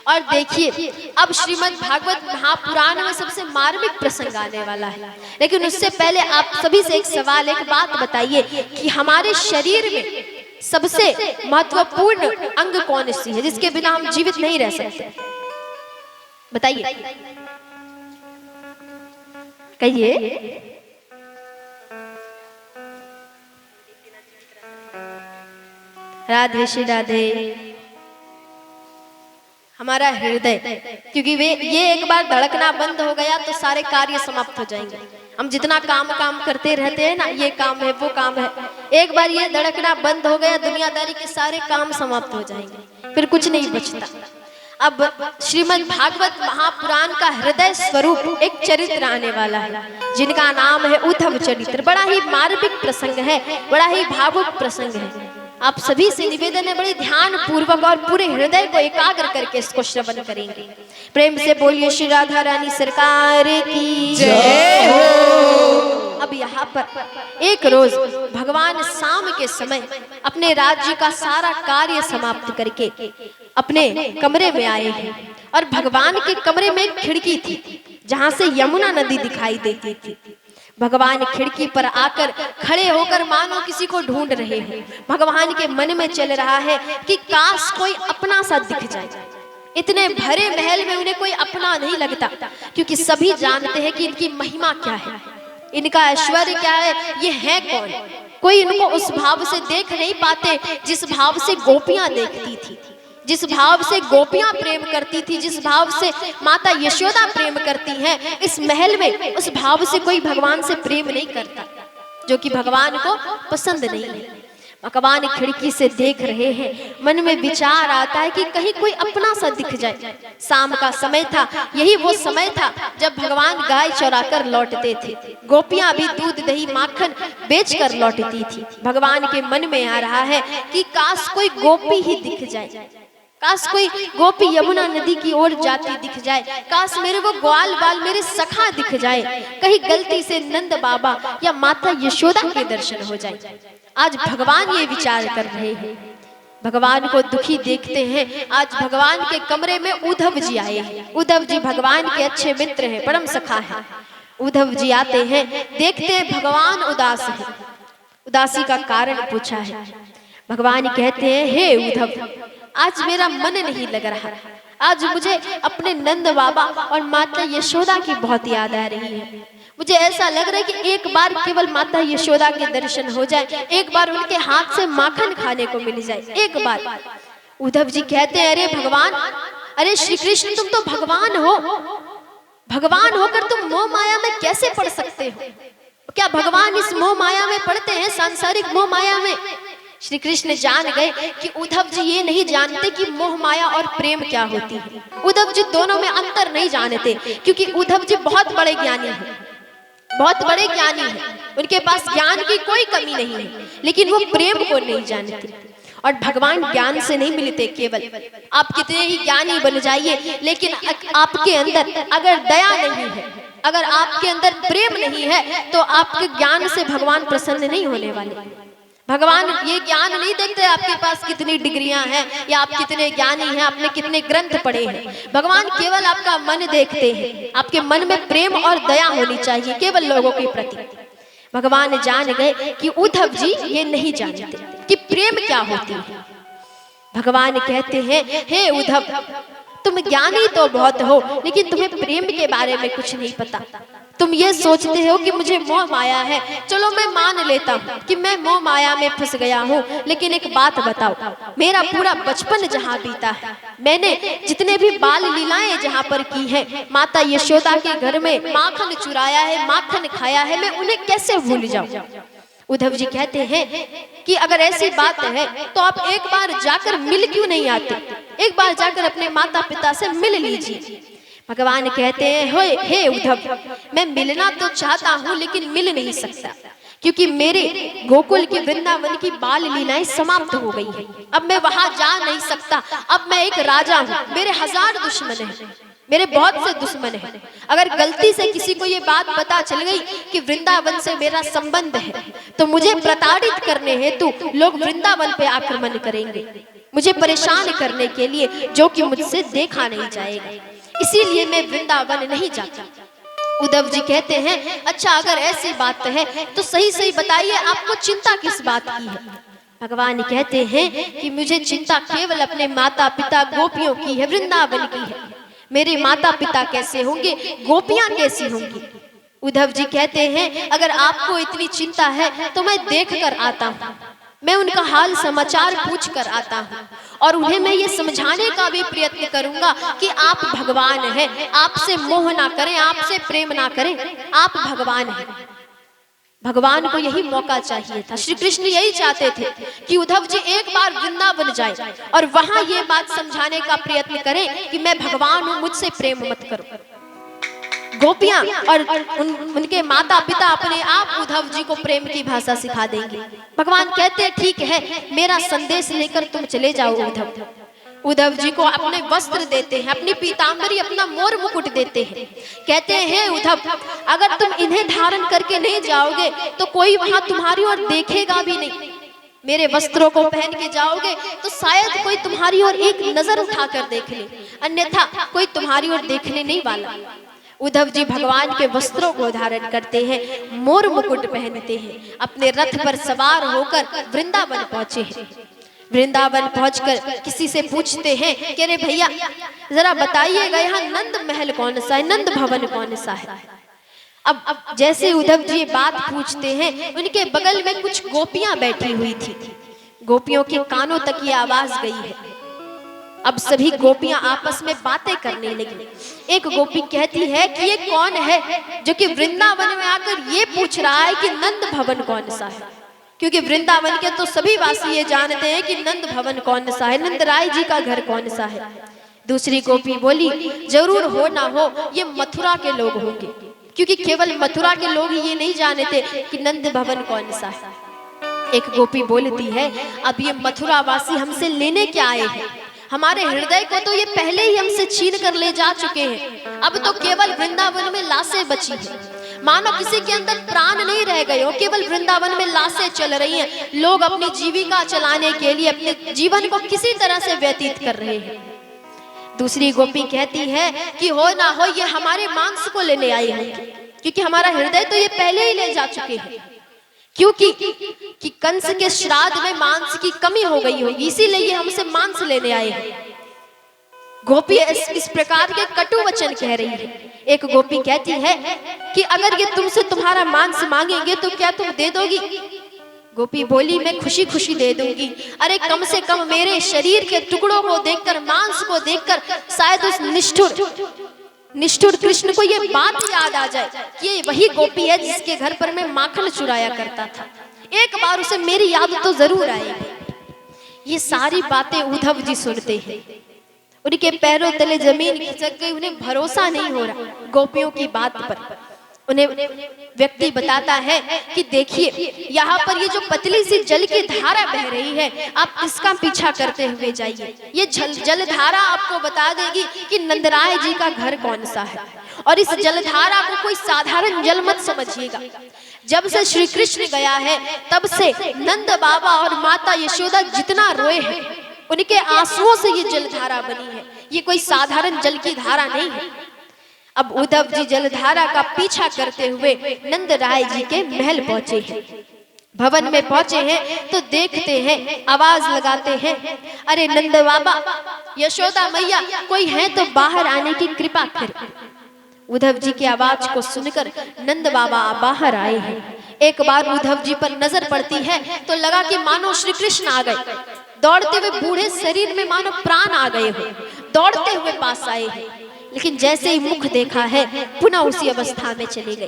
और देखिए अब श्रीमद् भागवत महापुराण में सबसे मार्मिक प्रसंग आने वाला है, लेकिन उससे पहले आप सभी से एक सवाल, एक बात बताइए कि हमारे शरीर में सबसे महत्वपूर्ण अंग कौन सी है जिसके बिना हम जीवित नहीं रह सकते? बताइए, कहिए। राधे श्री राधे। हमारा हृदय, क्योंकि ये एक बार धड़कना बंद हो गया तो सारे कार्य समाप्त हो जाएंगे। हम जितना काम करते रहते हैं ना, ये काम है वो काम है, एक बार ये धड़कना बंद हो गया, दुनियादारी के सारे काम समाप्त हो जाएंगे, फिर कुछ नहीं बचता। अब श्रीमद् भागवत महापुराण का हृदय स्वरूप एक चरित्र आने वाला है जिनका नाम है उद्धव चरित्र। बड़ा ही मार्मिक प्रसंग है, बड़ा ही भावुक प्रसंग है। आप सभी से निवेदन है, बड़े ध्यान पूर्वक और पूरे हृदय को एकाग्र करके इसको श्रवण करेंगे। प्रेम से बोलिए श्री राधा रानी सरकार की जय हो। अब यहाँ पर एक रोज भगवान शाम के समय अपने राज्य का सारा कार्य समाप्त करके अपने कमरे में आए हैं, और भगवान के कमरे में एक खिड़की थी जहाँ से यमुना नदी दिखाई देती थी। भगवान खिड़की पर आकर खड़े होकर मानो किसी को ढूंढ रहे हैं। भगवान के मन में चल रहा है कि काश कोई अपना सा दिख जाए। इतने भरे महल में उन्हें कोई अपना नहीं लगता, क्योंकि सभी जानते हैं कि इनकी महिमा क्या है, इनका ऐश्वर्य क्या है, ये है कौन। कोई इनको उस भाव से देख नहीं पाते जिस भाव से गोपियां देखती थी, जिस भाव से गोपियां प्रेम करती थी, जिस भाव से माता यशोदा प्रेम करती हैं। इस महल में उस भाव से कोई भगवान से प्रेम नहीं करता, जो कि भगवान को पसंद नहीं है। भगवान खिड़की से देख रहे हैं, मन में विचार आता है कि कहीं कोई अपना सा दिख जाए। शाम का समय था, यही वो समय था जब भगवान गाय चराकर लौटते थे, गोपियां भी दूध दही माखन बेचकर लौटती थी। भगवान के मन में आ रहा है कि काश कोई गोपी ही दिख जाए, काश कोई गोपी यमुना नदी की ओर जाती दिख जाए, काश मेरे वो ग्वाल बाल मेरे सखा दिख जाए, कहीं गलती से नंद बाबा या माता यशोदा के दर्शन हो जाए। आज भगवान ये विचार कर रहे हैं, भगवान को दुखी देखते हैं। आज भगवान के कमरे में उद्धव जी आए हैं। उद्धव जी भगवान के अच्छे मित्र हैं, परम सखा है। उद्धव जी आते हैं, देखते हैं भगवान उदास है। उदासी का कारण पूछा है। भगवान कहते हैं, हे उद्धव, आज मेरा मन नहीं लग रहा, आज मुझे अपने नंद बाबा और माता यशोदा की बहुत याद आ रही है। मुझे ऐसा लग रहा है कि एक बार केवल माता यशोदा के दर्शन हो जाए, एक बार उनके हाथ से माखन खाने को मिल जाए, एक बार। उद्धव जी कहते हैं, अरे भगवान, अरे श्री कृष्ण, तुम तो भगवान हो, भगवान होकर तुम मोह माया में कैसे पड़ सकते हो? क्या भगवान इस मोह माया में पड़ते हैं, सांसारिक मोह माया में? श्री कृष्ण जान गए कि उद्धव जी ये नहीं जानते कि मोह माया और प्रेम क्या होती है। उद्धव जी दोनों में अंतर नहीं जानते, क्योंकि उद्धव जी बहुत बड़े ज्ञानी हैं, बहुत बड़े ज्ञानी हैं, उनके पास ज्ञान की कोई कमी नहीं है, लेकिन वो प्रेम को नहीं जानते। और भगवान ज्ञान से नहीं मिलते, केवल आप कितने ही ज्ञानी बन जाइए, लेकिन आपके अंदर अगर दया नहीं है, अगर आपके अंदर प्रेम नहीं है, तो आपके ज्ञान से भगवान प्रसन्न नहीं होने वाले। भगवान ये ज्ञान नहीं देखते आपके पास कितनी डिग्रियां हैं या आप कितने ज्ञानी हैं, आपने कितने ग्रंथ पढ़े हैं। भगवान केवल आपका मन देखते हैं। आपके मन में प्रेम और दया होनी चाहिए केवल लोगों के प्रति। भगवान जान गए कि उद्धव जी ये नहीं जानते कि प्रेम क्या होती है। भगवान कहते हैं, हे उद्धव, तुम ज्ञानी तो बहुत हो लेकिन तुम्हें प्रेम के बारे में कुछ नहीं पता। तुम ये सोचते हो कि मुझे मोह माया है। चलो मैं मान लेता हूँ कि मैं मोह माया में फंस गया हूँ, लेकिन एक बात बताओ, मेरा पूरा बचपन जहाँ बीता है, मैंने जितने भी बाल लीलाएं जहाँ पर की है, माता यशोदा के घर में माखन चुराया है, माखन खाया है, मैं उन्हें कैसे भूल जाऊं। उद्धव जी कहते हैं कि अगर ऐसी बात है तो आप एक बार जाकर मिल क्यों नहीं आते, एक बार जाकर अपने माता पिता से मिल लीजिए। भगवान कहते हैं, हे उद्धव, मैं मिलना तो चाहता हूँ लेकिन मिल नहीं सकता, क्योंकि मेरे गोकुल के वृंदावन की बाल लीलाएं समाप्त हो गई है। अब मैं वहां जा नहीं सकता। अब मैं एक राजा हूँ, मेरे 1000 दुश्मन हैं, मेरे बहुत से दुश्मन हैं। अगर गलती से किसी को ये बात पता चल गई कि वृंदावन से मेरा संबंध है, तो मुझे प्रताड़ित करने हेतु लोग वृंदावन पे आक्रमण करेंगे, मुझे परेशान करने के लिए, जो कि मुझसे देखा नहीं जाएगा। इसीलिए मैं वृंदावन नहीं जाता। उद्धव जी कहते हैं, अच्छा अगर ऐसी बात है तो सही सही बताइए, आपको चिंता किस बात की है। भगवान कहते हैं कि मुझे चिंता केवल अपने माता पिता गोपियों की है, वृंदावन की है। मेरे माता पिता कैसे होंगे, गोपियां कैसी होंगी। उद्धव जी कहते हैं, अगर आपको इतनी चिंता है तो मैं देख कर आता हूँ, मैं उनका हाल समाचार पूछ कर आता हूँ, और उन्हें मैं ये समझाने का भी प्रयत्न करूंगा कि आप भगवान हैं, आपसे मोह ना करें, आपसे प्रेम ना करें, आप भगवान हैं। भगवान को यही मौका चाहिए था। श्री कृष्ण यही चाहते थे कि उद्धव जी एक बार वृंदावन जाए और वहां ये बात समझाने का प्रयत्न करें कि मैं भगवान हूं, मुझसे प्रेम मत करो। गोपियां और उनके माता पिता अपने आप उद्धव जी को प्रेम की भाषा सिखा देंगे। भगवान कहते हैं, ठीक है, मेरा संदेश लेकर तुम चले जाओ उद्धव। उद्धव जी को अपने वस्त्र देते हैं, अपनी पीतांबरी, अपना मोर मुकुट देते हैं। कहते हैं, उद्धव, अगर तुम इन्हें धारण करके नहीं जाओगे तो कोई वहां तुम्हारी ओर देखेगा भी नहीं। मेरे वस्त्रों को पहन के जाओगे तो शायद कोई तुम्हारी ओर एक नजर उठाकर देख ले, अन्यथा कोई तुम्हारी ओर देखने नहीं वाला। उद्धव जी भगवान के वस्त्रों को धारण करते हैं, मोर मुकुट पहनते हैं, अपने रथ पर सवार होकर वृंदावन पहुंचे हैं। वृंदावन पहुंचकर किसी से पूछते हैं कि अरे भैया जरा बताइएगा यहाँ नंद महल कौन सा है, नंद भवन कौन सा है। अब जैसे उद्धव जी ये बात पूछते हैं, उनके बगल में कुछ गोपियां बैठी हुई थी। गोपियों के कानों तक ये आवाज गई है। अब सभी गोपियां आपस में बातें करने लगी। एक गोपी कहती है कि ये कौन है जो कि वृंदावन में आकर ये पूछ रहा है कि नंद भवन कौन सा है, क्योंकि वृंदावन के तो सभी वासी ये जानते हैं कि नंद भवन कौन सा है, नंद राय जी का घर कौन सा है। दूसरी गोपी बोली, जरूर हो ना हो ये मथुरा के लोग होंगे, क्योंकि केवल मथुरा के लोग ये नहीं जानते कि नंद भवन कौन सा है। एक गोपी बोलती है, अब ये मथुरा वासी हमसे लेने क्या आए हैं, हमारे हृदय को तो ये पहले ही हमसे छीन कर ले जा चुके हैं। अब तो केवल वृंदावन में लाशें बची हैं, मानो किसी के अंदर प्राण नहीं रह गए हो, केवल वृंदावन में लाशें चल रही हैं। लोग अपनी जीविका चलाने के लिए अपने जीवन को किसी तरह से व्यतीत कर रहे हैं। दूसरी गोपी कहती है कि हो ना हो ये हमारे मांस को लेने आई होंगे, क्योंकि हमारा हृदय तो ये पहले ही ले जा चुके हैं, क्योंकि कि कंस के श्राद्ध में मांस की कमी हो गई होगी, इसीलिए ये हमसे मांस लेने आए हैं। गोपी इस प्रकार के कटु वचन कह रही है। एक गोपी कहती है कि अगर ये तुमसे तुम्हारा मांस मांगेंगे तो क्या तुम दे दोगी। गोपी बोली, मैं खुशी खुशी दे दूंगी। अरे कम से कम मेरे शरीर के टुकड़ों को देखकर, मांस को देखकर शायद उस निष्ठुर कृष्ण को ये बात याद आ जाए कि ये वही गोपी है जिसके घर पर मैं माखन चुराया करता था, एक बार उसे मेरी याद तो जरूर आएगी। ये सारी बातें उद्धव जी सुनते हैं, उनके पैरों तले जमीन खिसक गई, उन्हें भरोसा नहीं हो रहा गोपियों की बात पर। उन्हें व्यक्ति बताता है कि देखिए यहाँ पर ये जो पतली सी जल की धारा बह रही है, आप इसका पीछा करते हुए जाइए। ये जल धारा आपको बता देगी कि नंदराय जी का घर कौन सा है, और इस जलधारा को कोई साधारण जल मत समझिएगा। जब से श्री कृष्ण गया है तब से नंद बाबा और माता यशोदा जितना रोए हैं, उनके आंसुओं से ये जलधारा बनी है। ये कोई साधारण जल की धारा नहीं है। अब उद्धव जी जलधारा का पीछा करते हुए नंद राय जी के महल पहुंचे हैं। भवन में पहुंचे हैं तो देखते हैं, आवाज लगाते हैं, अरे नंद बाबा, यशोदा मैया, कोई है तो बाहर आने की कृपा कर। उद्धव जी की आवाज को सुनकर नंद बाबा बाहर आए हैं। एक बार उद्धव जी पर नजर पड़ती है तो लगा कि मानो श्री कृष्ण आ गए। दौड़ते हुए बूढ़े शरीर में मानो प्राण आ गए हो, दौड़ते हुए पास आए हैं, लेकिन जैसे ही मुख देखा है पुनः उसी अवस्था में चले गए।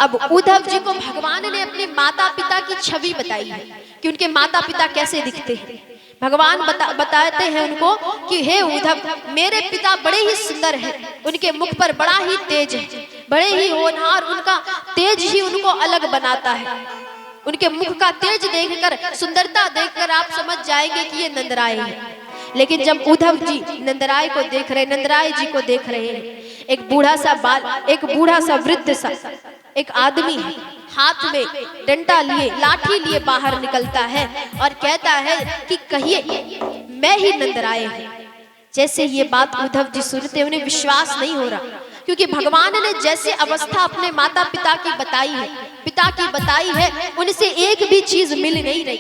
अब उद्धव जी को भगवान ने अपने माता पिता की छवि बताई है कि उनके माता पिता कैसे दिखते हैं। भगवान बताते हैं उनको कि हे उद्धव, मेरे पिता बड़े ही सुंदर हैं, उनके मुख पर बड़ा ही तेज है, बड़े ही होनहार, उनका तेज ही उनको अलग बनाता है। उनके मुख का तेज देखकर, सुंदरता देखकर आप समझ जाएंगे कि ये नंदराय है। लेकिन जब उद्धव जी नंदराय को देख रहे, नंदराय जी को देख रहे हैं, एक बूढ़ा सा वृद्ध सा एक आदमी हाथ में डंडा लिए, लाठी लिए बाहर निकलता है और कहता है कि कहिए मैं ही नंदराय हूं। जैसे ये बात उद्धव जी सुनते उन्हें विश्वास नहीं हो रहा, क्योंकि भगवान ने जैसे अवस्था अपने माता पिता की बताई है, उनसे एक भी चीज मिल नहीं रही।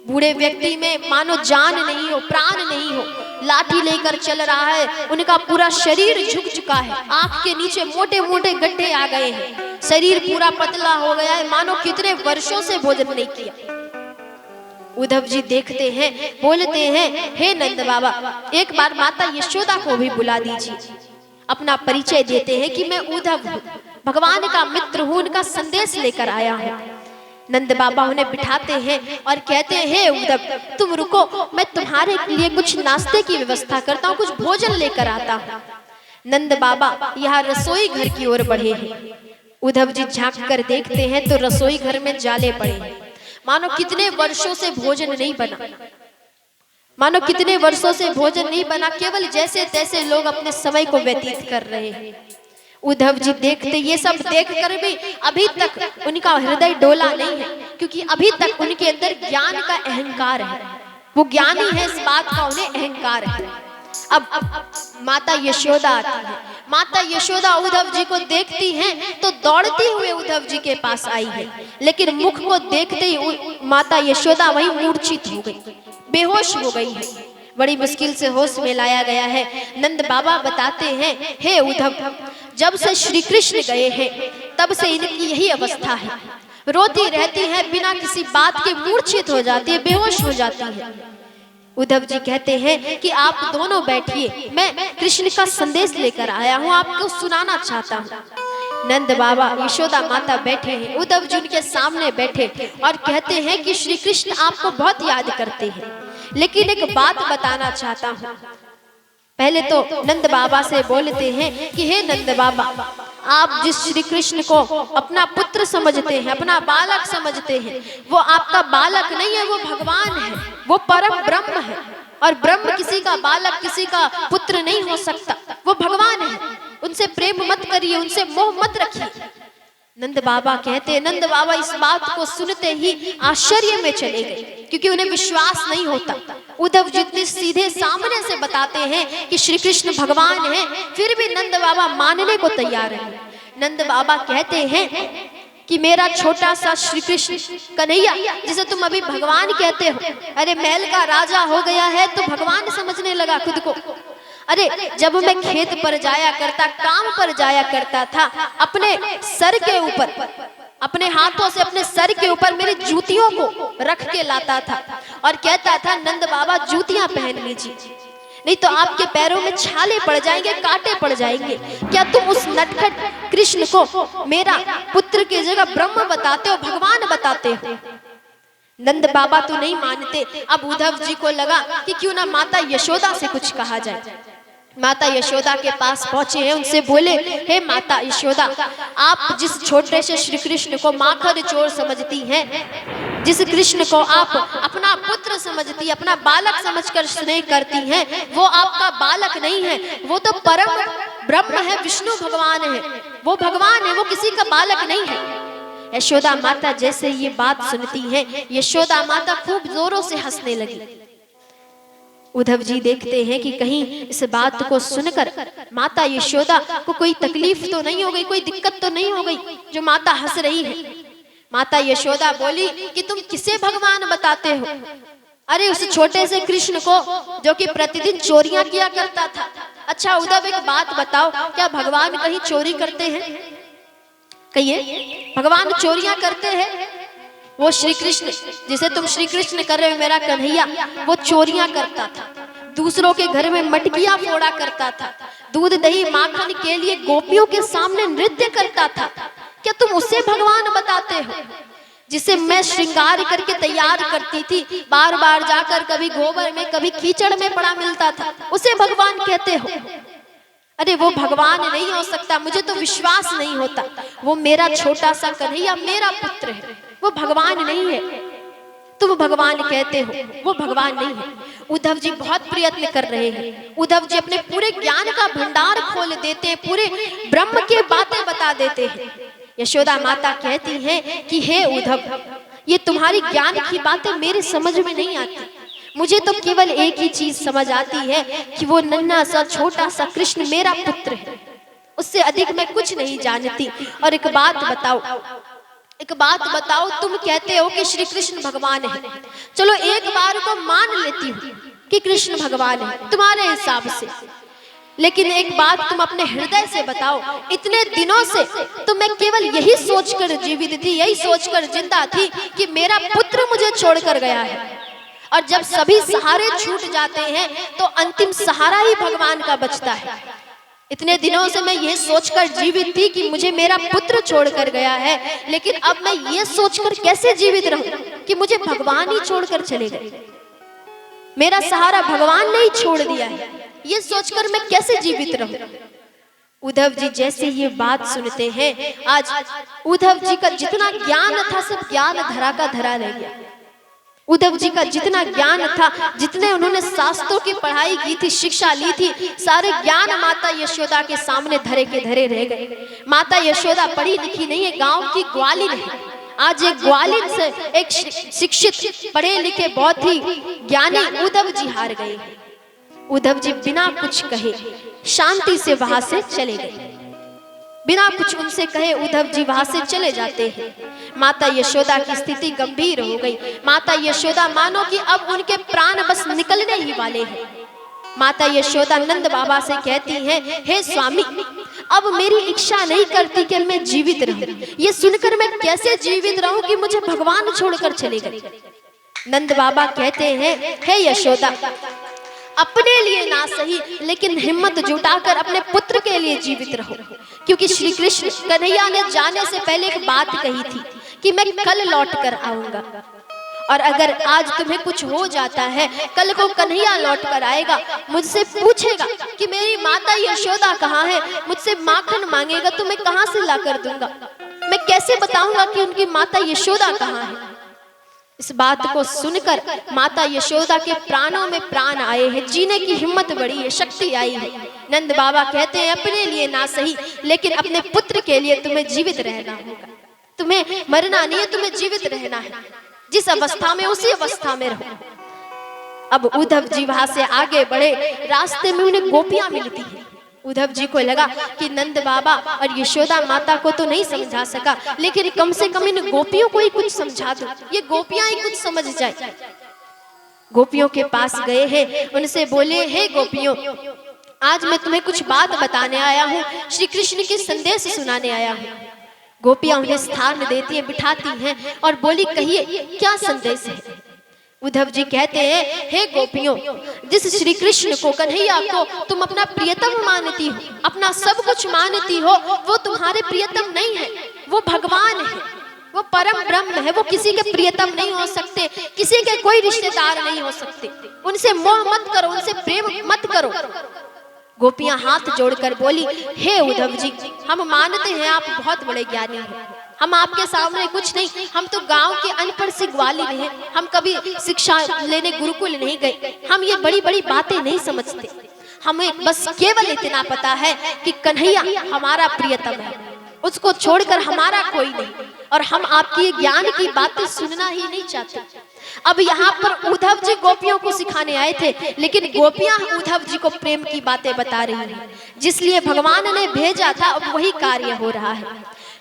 बूढ़े व्यक्ति में मानो जान नहीं हो, प्राण नहीं हो, लाठी लेकर चल रहा है, उनका पूरा शरीर झुक चुका है, आंख के नीचे मोटे मोटे गड्ढे आ गए हैं, शरीर पूरा पतला हो गया है, मानो कितने वर्षों से भोजन नहीं किया। उद्धव जी देखते हैं, बोलते हैं, हे नंद बाबा, एक बार माता यशोदा को भी बुला दीजिए। अपना परिचय देते हैं कि मैं उद्धव हूँ, भगवान का मित्र हूँ, उनका संदेश लेकर आया हूँ। नंद बाबा उन्हें बिठाते हैं और कहते हैं, हे उद्धव, तुम रुको, मैं तुम्हारे लिए कुछ नाश्ते की व्यवस्था करता हूँ, कुछ भोजन लेकर आता हूँ। नंद बाबा यहाँ रसोई घर की ओर बढ़े हैं। उद्धव जी झांक कर देखते हैं तो रसोई घर में जाले पड़े हैं, मानो कितने वर्षों से भोजन नहीं बना, केवल जैसे तैसे लोग अपने समय को व्यतीत कर रहे हैं। उद्धव जी देखते, ये सब देखकर भी अभी तक उनका हृदय डोला नहीं है, क्योंकि अभी तक उनके अंदर ज्ञान का अहंकार है, वो ज्ञानी है, इस बात का उन्हें अहंकार है। अब माता यशोदा आती है। माता यशोदा उद्धव जी को देखती हैं तो दौड़ती हुए उद्धव जी के पास आई है, लेकिन मुख को देखते ही माता यशोदा वहीं मूर्छित हो गई, बेहोश हो गई है। बड़ी मुश्किल से होश में लाया गया है। नंद बाबा बताते हैं, हे उद्धव, जब से श्री कृष्ण गए हैं तब से इनकी यही अवस्था है, रोती रहती है, बिना किसी बात के मूर्छित हो जाती है, बेहोश हो जाती है। उद्धव जी कहते हैं कि आप दोनों बैठिए, मैं कृष्ण का संदेश लेकर आया हूँ, आपको सुनाना चाहता हूँ। नंद बाबा यशोदा माता बैठे हैं, उद्धव जी उनके सामने बैठे और कहते हैं कि श्री कृष्ण आपको बहुत याद करते हैं, लेकिन एक बात बताना चाहता हूँ। पहले तो नंद बाबा से बोलते हैं कि हे नंद बाबा, आप जिस श्री कृष्ण को अपना पुत्र समझते हैं, अपना बालक समझते हैं, वो आपका बालक नहीं है, वो भगवान है, वो परम ब्रह्म है, और ब्रह्म किसी का बालक, किसी का पुत्र नहीं हो सकता, वो भगवान है। उनसे प्रेम मत करिए, उनसे मोह मत रखिए। नंद बाबा कहते हैं, नंद बाबा इस बात को सुनते ही आश्चर्य में चले गए, क्योंकि उन्हें विश्वास नहीं होता। उद्धव जितने सीधे सामने से बताते हैं कि श्री कृष्ण भगवान है, फिर भी नंद बाबा मानने को तैयार है। नंद बाबा कहते हैं कि मेरा छोटा सा श्री कृष्ण कन्हैया, जिसे तुम अभी भगवान कहते हो, अरे महल का राजा हो गया है तो भगवान समझने लगा खुद को। अरे जब मैं खेत पर जाया करता, काम पर जाया करता था, अपने सर के ऊपर, अपने हाथों से अपने सर के ऊपर मेरी जूतियों को रख के लाता था और कहता था, नंद बाबा जूतियां पहन लीजिए, नहीं तो आपके पैरों में छाले पड़ जाएंगे, कांटे पड़ जाएंगे। क्या तुम उस नटखट कृष्ण को मेरा पुत्र की जगह ब्रह्म बताते हो, भगवान बताते हो? नंद बाबा तो नहीं मानते। अब उद्धव जी को लगा कि क्यों ना माता यशोदा से कुछ कहा जाए। माता यशोदा के पास पहुंचे हैं, उनसे बोले, हे माता यशोदा, आप जिस छोटे से श्री कृष्ण को माखन चोर समझती हैं, जिस कृष्ण को आप अपना पुत्र समझती, अपना बालक समझकर स्नेह करती हैं, वो आपका बालक नहीं है, वो तो परम ब्रह्म है, विष्णु भगवान है, वो भगवान है, वो किसी का बालक नहीं है। यशोदा माता जैसे ये बात सुनती है, यशोदा माता खूब जोरों से हंसने लगी। उद्धव जी देखते हैं कि कहीं इस बात को सुनकर माता यशोदा को कोई तकलीफ तो नहीं हो गई, कोई दिक्कत तो नहीं हो गई जो माता हंस रही है। माता यशोदा बोली कि तुम किसे भगवान बताते हो? अरे उस छोटे से कृष्ण को जो कि प्रतिदिन चोरियां किया करता था। अच्छा उद्धव एक बात बताओ, क्या भगवान कहीं चोरी करते हैं? कहिए, भगवान चोरियां करते हैं? वो श्री कृष्ण जिसे तुम श्री कृष्ण कर रहे हो, मेरा कन्हैया, वो चोरियां करता था, दूसरों के घर में मटकियां फोड़ा करता था, दूध दही माखन के लिए गोपियों के सामने नृत्य करता था। क्या तुम उसे भगवान बताते हो? जिसे मैं श्रृंगार करके तैयार करती थी, बार बार जाकर कभी गोबर में कभी कीचड़ में पड़ा मिलता था, उसे भगवान कहते हो? अरे वो भगवान नहीं हो सकता, मुझे तो विश्वास नहीं होता। वो मेरा छोटा सा कन्हैया मेरा पुत्र है, वो भगवान नहीं है। तुम भगवान कहते हो, वो भगवान नहीं है। उद्धव जी बहुत प्रयत्न कर रहे हैं। उद्धव जी अपने पूरे ज्ञान का भंडार खोल देते हैं, पूरे ब्रह्म के बातें बता देते हैं। यशोदा माता कहती हैं कि हे उद्धव, ये तुम्हारी ज्ञान की बातें मेरे समझ में नहीं आती। मुझे तो केवल एक ही चीज समझ आती है कि वो नन्हा सा छोटा सा कृष्ण मेरा पुत्र है, उससे अधिक मैं कुछ नहीं जानती। और एक बात बताओ, तुम कहते हो कि श्री कृष्ण भगवान है, चलो एक बार को मान लेती हूँ कि कृष्ण भगवान है तुम्हारे हिसाब से, लेकिन एक बात तुम अपने हृदय से बताओ, इतने दिनों से तो मैं केवल यही सोचकर जीवित थी, यही सोचकर जिंदा थी कि मेरा पुत्र मुझे छोड़कर गया है, और जब सभी सहारे छूट जाते हैं तो अंतिम सहारा ही भगवान का बचता है। इतने दिनों से मैं ये सोचकर जीवित थी कि मुझे मेरा पुत्र छोड़कर गया है, लेकिन अब मैं ये सोचकर कैसे जीवित रहूं कि मुझे भगवान ही छोड़कर चले गए, मेरा सहारा भगवान ने ही छोड़ दिया है, ये सोचकर मैं कैसे जीवित रहूं। उद्धव जी जैसे ये बात सुनते हैं, आज उद्धव जी का जितना ज्ञान था सब ज्ञान धरा का धरा रह गया। उद्धव जी का जितना ज्ञान था, जितने उन्होंने शास्त्रों की पढ़ाई की थी, शिक्षा ली थी, सारे ज्ञान माता यशोदा के सामने धरे के धरे रह गए। माता यशोदा पढ़ी लिखी नहीं है, गांव की ग्वालिन है। आज एक ग्वालिन से एक शिक्षित पढ़े लिखे बहुत ही ज्ञानी उद्धव जी हार गए। उद्धव जी बिना कुछ कहे शांति से वहां से चले गए, बिना कुछ उनसे कहे उद्धव जी वहां से चले जाते हैं। माता यशोदा की स्थिति गंभीर हो गई। माता यशोदा मानो कि अब उनके प्राण बस निकलने ही वाले हैं। माता यशोदा नंद बाबा से कहती हैं, हे स्वामी, अब मेरी इच्छा नहीं करती कि मैं जीवित रहूं। ये सुनकर मैं कैसे जीवित रहूं कि मुझे भगवान छोड़कर चले गए। नंद बाबा कहते हैं, हे यशोदा, अपने लिए ना सही लेकिन हिम्मत जुटाकर अपने पुत्र के लिए जीवित रहो, क्योंकि श्री कृष्ण कन्हैया ने जाने से पहले एक बात कही थी कि मैं कल लौट कर आऊंगा, और अगर आज तुम्हें कुछ हो जाता है, कल को कन्हैया लौट कर आएगा, मुझसे पूछेगा कि मेरी माता यशोदा कहाँ है, मुझसे माखन मांगेगा तो मैं कहाँ से ला कर दूंगा, मैं कैसे बताऊंगा कि उनकी माता यशोदा कहाँ है। इस बात को सुनकर माता यशोदा के प्राणों में प्राण आए हैं, जीने की हिम्मत बढ़ी है, शक्ति आई है। नंद बाबा कहते हैं, अपने लिए ना सही लेकिन अपने पुत्र के लिए तुम्हें जीवित रहना होगा, तुम्हें मरना नहीं है, तुम्हें जीवित रहना है। जिस अवस्था में उसी अवस्था में रहो। अब उद्धव जी वहां से आगे बढ़े, रास्ते में उन्हें गोपियां मिलती हैं। उद्धव जी को लगा कि नंद बाबा और यशोदा माता को तो नहीं समझा सका, लेकिन कम से कम इन गोपियों को ही कुछ समझा दो, ये गोपियां ही कुछ समझ जाए। गोपियों के पास गए हैं, उनसे बोले, हे गोपियों, आज मैं तुम्हें कुछ बात बताने आया हूँ, श्री कृष्ण के संदेश सुनाने आया हूँ। गोपियां उन्हें स्थान देती है, बिठाती हैं और बोली, कहिए क्या संदेश है। उद्धव जी कहते हैं, हे गोपियों, जिस श्री कृष्ण को, कन्हैया को तुम अपना प्रियतम मानती हो, अपना सब कुछ मानती हो, वो तुम्हारे प्रियतम नहीं है, वो भगवान है, वो परम ब्रह्म है, वो किसी के प्रियतम नहीं हो सकते, किसी के कोई रिश्तेदार नहीं हो सकते। उनसे मोह मत करो, उनसे प्रेम मत करो। गोपियां हाथ जोड़कर बोली, हे उद्धव जी, हम मानते हैं आप बहुत बड़े ज्ञानी हैं, हम आपके सामने कुछ नहीं, हम तो गांव के अनपढ़ से ग्वालिन हैं, हम कभी शिक्षा लेने गुरुकुल नहीं गए, हम ये बड़ी बड़ी बातें नहीं समझते, हमें बस केवल इतना पता है कि कन्हैया हमारा प्रियतम है, उसको छोड़कर हमारा कोई नहीं, और हम आपकी ज्ञान की बातें सुनना ही नहीं चाहते। अब यहाँ पर उद्धव जी गोपियों को सिखाने आए थे, लेकिन गोपियां उद्धव जी को प्रेम की बातें बता रही हैं, जिसलिए भगवान ने भेजा था, अब वही कार्य हो रहा है।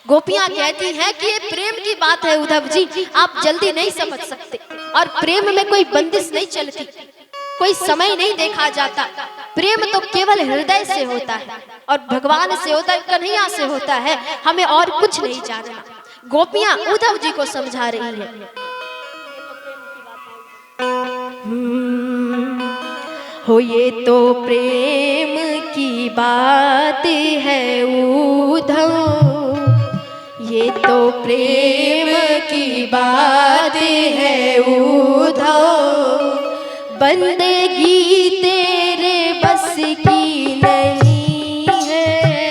गोपियां कहती हैं कि ये प्रेम की बात है उद्धव जी, आप जल्दी नहीं समझ सकते, और प्रेम में कोई बंदिश नहीं चलती, कोई समय नहीं देखा जाता। प्रेम तो केवल हृदय से होता है, और भगवान से होता है, कन्हैया से होता है, हमें और कुछ नहीं जानना। गोपियां उद्धव जी को समझा रही हैं। हो ये तो प्रेम की बात है उद्धव, ये तो प्रेम की बात है उद्धव, बंदगी तेरे बस की नहीं है।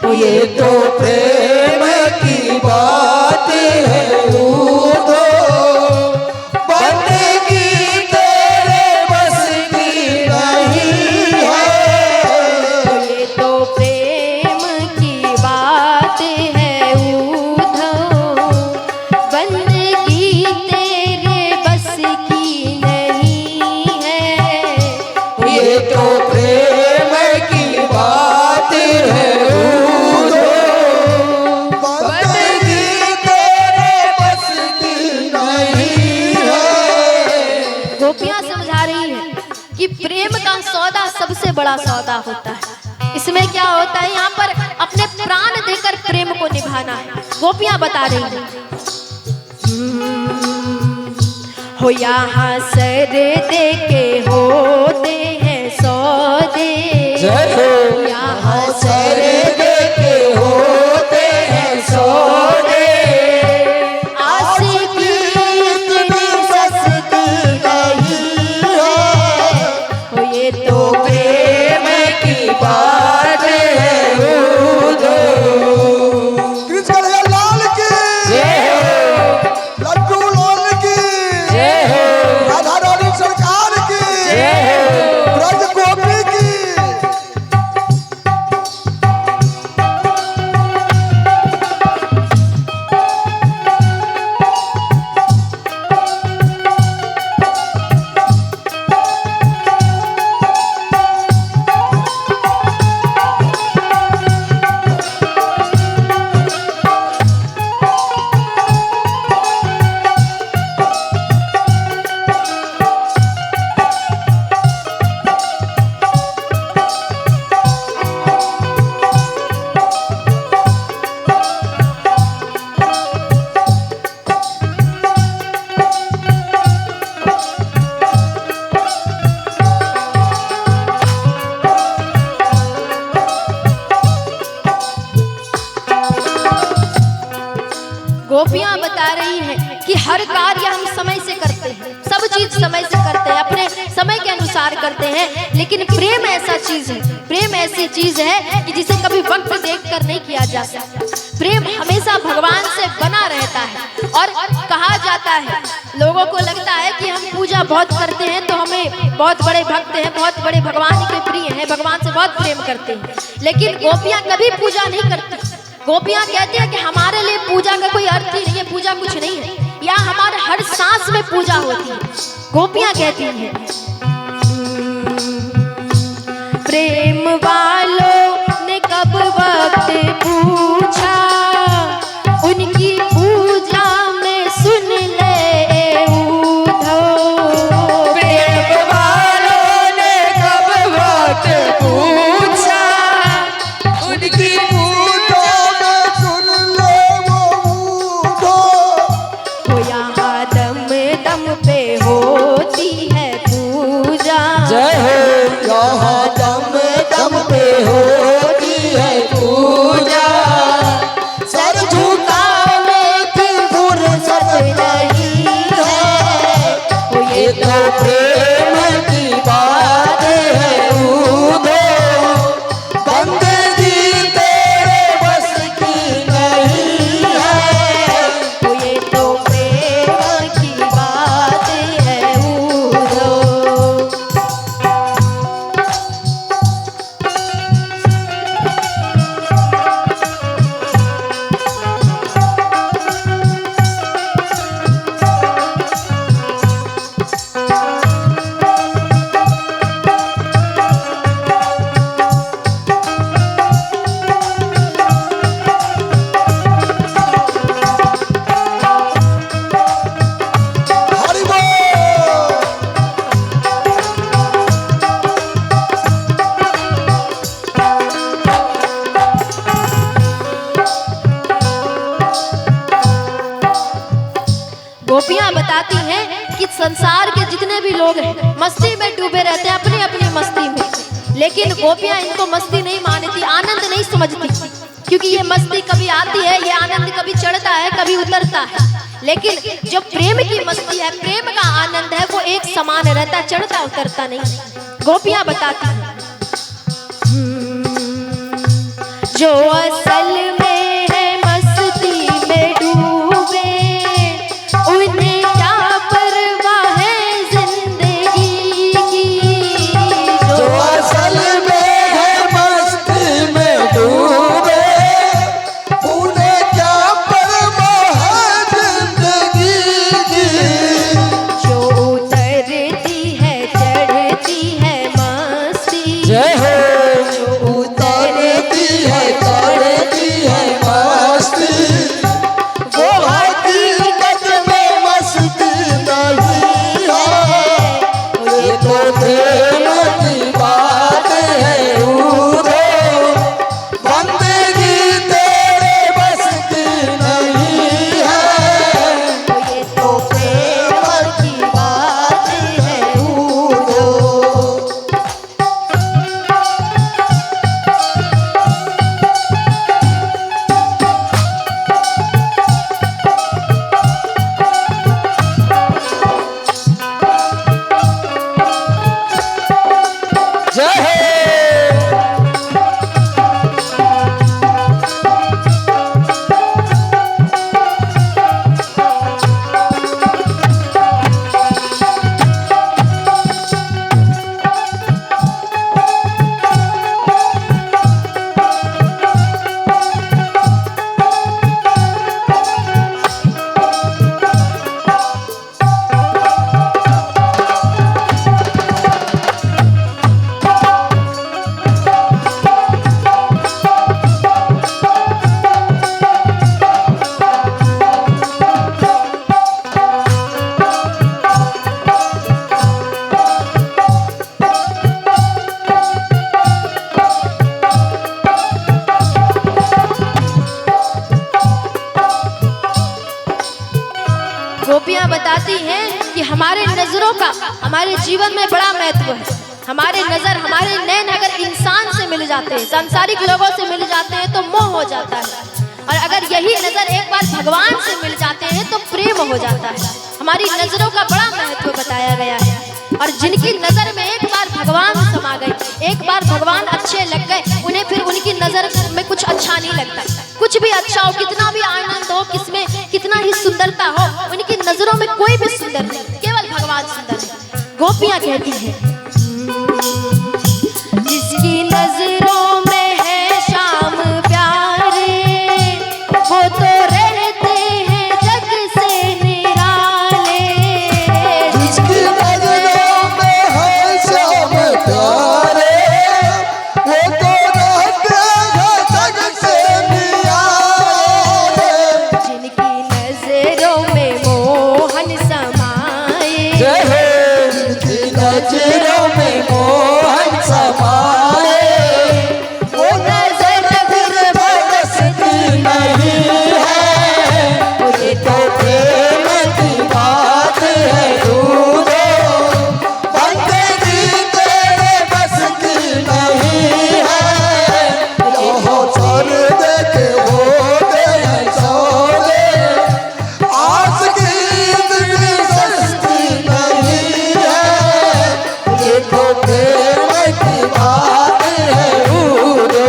हो ये तो प्रेम की बात है उद्धव, बंदगी तेरे बस की नहीं है। हो ये तो प्रेम की बात है उद्धव, बंदगी तेरे बस की नहीं है। ये तो प्रेम की बात है उद्धव, बंदगी तेरे बस की नहीं है। गोपियां समझा रही हैं कि प्रेम का सौदा सबसे बड़ा सौदा होता है। इसमें क्या होता है, यहाँ पर अपने प्राण देकर प्रेम को निभाना है। गोपियां बता रही हैं, हो यहाँ सर दे के होते हैं सौदे, जय हो। यहाँ सर दे के होते हैं सौदे, आशिकी इतनी सस्ती नहीं है। हो ये तो प्रेम की बात है उद्धव। कृष्ण लाल की जय हो, लड्डू लाल की जय हो, राधा रानी सरकार की जय हो। ब्रज गोपी की। गोपियां बता रही हैं कि हर कार्य हम समय से करते हैं, सब चीज समय से करते हैं, अपने समय के अनुसार करते हैं, लेकिन प्रेम ऐसा चीज है, प्रेम ऐसी चीज है कि जिसे कभी वक्त देखकर नहीं किया जा सकता। प्रेम हमेशा भगवान से बना रहता है, और कहा जाता है, लोगों को लगता है कि हम पूजा बहुत करते हैं तो हमें बहुत बड़े भक्त हैं, बहुत बड़े भगवान के प्रिय हैं, भगवान से बहुत प्रेम करते हैं, लेकिन गोपियां कभी पूजा नहीं करती। गोपियां कहती है कि हमारे लिए पूजा का कोई अर्थ ही नहीं है, पूजा कुछ नहीं है, या हमारे हर सांस में पूजा होती है। गोपियां कहती हैं, प्रेम वालों ने कब वक्त पूछा, उनकी पूजा में सुन ले उद्धव। प्रेम वालों ने कब वक्त पूछा, उनकी सुन ले वो उद्धव। हो यहाँ दम दम पे होती है पूजा। जय हो। यहाँ दम दम पे होती है पूजा, सर झुकाने की फुर्सत नहीं है। हो ये तो प्रेम की बात है उद्धव, बंदगी तेरे बस की नहीं है। हो ये तो प्रेम की बात है उद्धव। बताती हैं कि संसार के जितने भी लोग हैं मस्ती में डूबे रहते हैं, अपनी अपनी मस्ती में, लेकिन गोपियां इनको मस्ती नहीं मानती, आनंद नहीं समझती, क्योंकि ये मस्ती कभी आती है, ये आनंद कभी चढ़ता है, कभी उतरता है। लेकिन जो प्रेम की मस्ती है, प्रेम का आनंद है, वो एक समान रहता है, चढ़ता उतरता नहीं। गोपियां बताती हैं जो असल में है मस्ती में डूबे, उन्हें क्या परवाह है जिंदगी की। जो असल में है मस्ती में डूबे, उन्हें क्या परवाह है जिंदगी की। जो उतरती है चढ़ती है मस्ती, जय हो। जो उतरती है चढ़ती है मस्ती, वो हकीकत में मस्ती नहीं है। ये तो प्रेम की बात है उधो, बंदगी तेरे बस की नहीं है। ये तो प्रेम की बात है उधो। जय हो। गोपियां बताती हैं कि हमारे नजरों का हमारे जीवन में बड़ा महत्व है। हमारे नजर, हमारे नैन अगर इंसान से मिल जाते हैं, सांसारिक लोगों से मिल जाते हैं तो मोह हो जाता है, और अगर यही नजर एक बार भगवान से मिल जाते हैं तो प्रेम हो जाता है। हमारी नजरों का बड़ा महत्व बताया गया है, और जिनकी नजर में एक बार भगवान समा गए, एक बार भगवान अच्छे लग गए, उन्हें फिर उनकी नजर में कुछ अच्छा नहीं लगता। कुछ भी अच्छा हो, कितना भी आनंद हो, किसमें कितना ही सुंदरता हो, उनकी नजरों में कोई भी सुंदर नहीं, केवल भगवान सुंदर है। गोपियां कहती हैं जिसकी नजरों में है श्याम प्यारे, वो तो रहते हैं जग से निराले। जिसकी नजरों में है श्याम प्यारे, वो तो रहते हैं जग से निराले। जिनकी नजरों में मोहन समाए, जय हो। जिनकी नजरों में मोहन समाए, वो नजर फिर बरसती नहीं है। ये तो प्रेम की बात है दूधो, बंदगी तेरे बस की नहीं है। यहाँ सर देखे होते हैं सोले, आस की इतनी सस्ती नहीं है। ये तो प्रेम की बात है दूधो।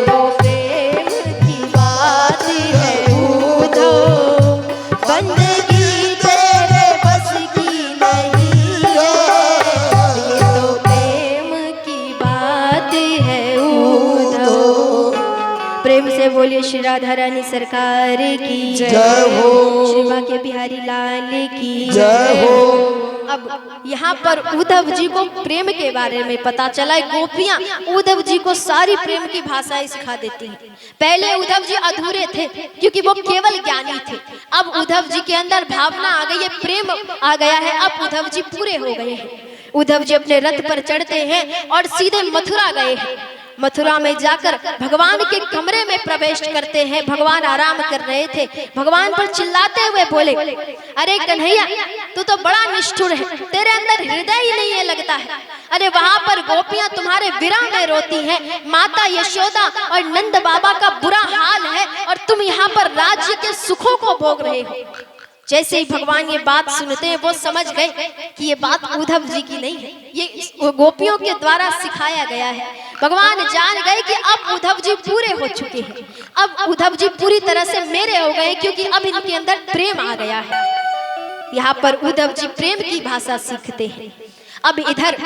तो प्रेम की बात है उधो, बंदगी तेरे बस की नहीं है। ये तो प्रेम की बात है उधो। प्रेम से बोलिए श्री राधा रानी सरकार की जय हो। श्री बांके बिहारी लाल की जय हो। अब यहाँ पर उद्धव जी को प्रेम के बारे में पता चला है। गोपियां उद्धव जी को सारी प्रेम की भाषाएं सिखा देती हैं। पहले उद्धव जी अधूरे थे क्योंकि वो केवल ज्ञानी थे। अब उद्धव जी के अंदर भावना आ गई है, प्रेम आ गया है। अब उद्धव जी पूरे हो गए हैं। उद्धव जी अपने रथ पर चढ़ते हैं और सीधे मथुरा गए हैं। मथुरा में जाकर भगवान के कमरे में प्रवेश करते हैं। भगवान आराम कर रहे थे। भगवान पर चिल्लाते हुए बोले, अरे कन्हैया, तू तो बड़ा निष्ठुर है, तेरे अंदर हृदय ही नहीं है लगता है। अरे वहां पर गोपियां तुम्हारे विरह में रोती हैं, माता यशोदा और नंद बाबा का बुरा हाल है, और तुम यहाँ पर राज्य के सुखों को भोग रहे हो। जैसे ही भगवान ये बात सुनते हैं, वो समझ गए कि ये बात उद्धव जी की नहीं है, ये गोपियों के द्वारा सिखाया गया है। भगवान जान गए कि अब उद्धव जी पूरे हो चुके हैं, अब उद्धव जी पूरी तरह से मेरे हो गए, क्योंकि अब इनके अंदर प्रेम आ गया है। यहाँ पर उद्धव जी प्रेम की भाषा सीखते हैं। अब इधर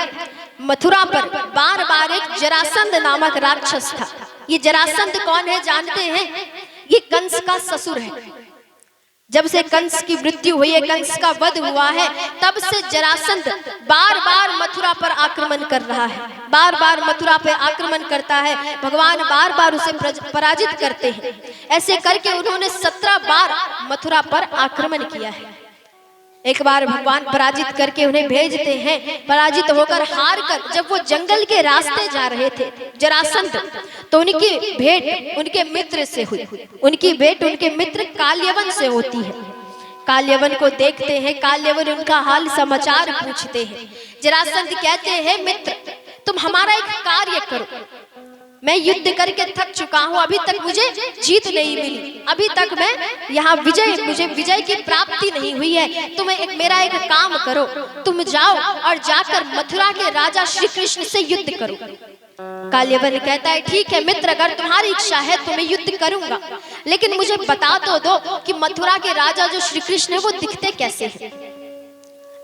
मथुरा पर बार बार एक जरासंध नामक राक्षस था। ये जरासंध कौन है जानते हैं? ये कंस का ससुर है। जब से कंस की मृत्यु हुई है, कंस का वध हुआ है, तब से जरासंध बार बार मथुरा पर आक्रमण कर रहा है, बार बार मथुरा पर आक्रमण करता है। भगवान बार बार उसे पराजित करते हैं। ऐसे करके उन्होंने 17 बार मथुरा पर आक्रमण किया है। एक बार भगवान पराजित करके उन्हें भेजते हैं। पराजित होकर हार कर जब वो जंगल के रास्ते जा रहे थे जरासंध, तो उनकी भेंट उनके मित्र से हुई। उनकी भेंट उनके मित्र काल्यवन से होती है। काल्यवन को देखते हैं, काल्यवन उनका हाल समाचार पूछते हैं। जरासंध कहते हैं, मित्र तुम हमारा एक कार्य करो, मैं युद्ध करके थक चुका हूँ, अभी तक मुझे जीत नहीं मिली, अभी तक मैं यहाँ मुझे विजय की प्राप्ति नहीं हुई है। तुम मेरा एक काम करो, तुम जाओ और जाकर मथुरा के राजा श्री कृष्ण से युद्ध करो। काल्यवन कहता है, ठीक है मित्र, अगर तुम्हारी इच्छा है तो मैं युद्ध करूंगा, लेकिन मुझे बता तो दो कि मथुरा के राजा जो श्री कृष्ण है वो दिखते कैसे हैं।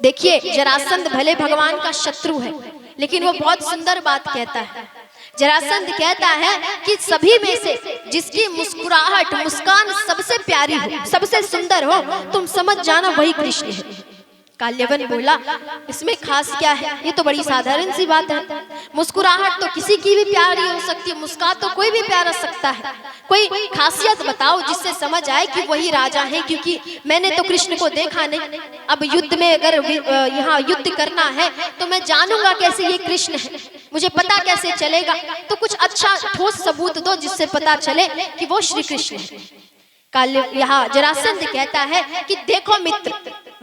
देखिए, जरासंध भले भगवान का शत्रु है, लेकिन वो बहुत सुंदर बात कहता है। जरासंध कहता है कि सभी में से जिसकी मुस्कुराहट, मुस्कान सबसे प्यारी हो, सबसे सुंदर हो, तुम समझ जाना वही कृष्ण है। काल्यवन बोला, इसमें खास क्या है, ये तो बड़ी साधारण सी बात है। मुस्कुराहट तो किसी की भी प्यारी हो सकती है, मुस्कान तो कोई भी प्यारा सकता है। कोई खासियत बताओ जिससे समझ आए कि वही राजा है, क्योंकि मैंने तो कृष्ण को देखा नहीं। अब युद्ध में अगर यहाँ युद्ध करना है तो मैं जानूंगा कैसे ये कृष्ण है, मुझे पता कैसे चलेगा? तो कुछ अच्छा ठोस सबूत दो जिससे पता चले कि वो श्री कृष्ण है। यहाँ जरासंध कहता है कि देखो मित्र,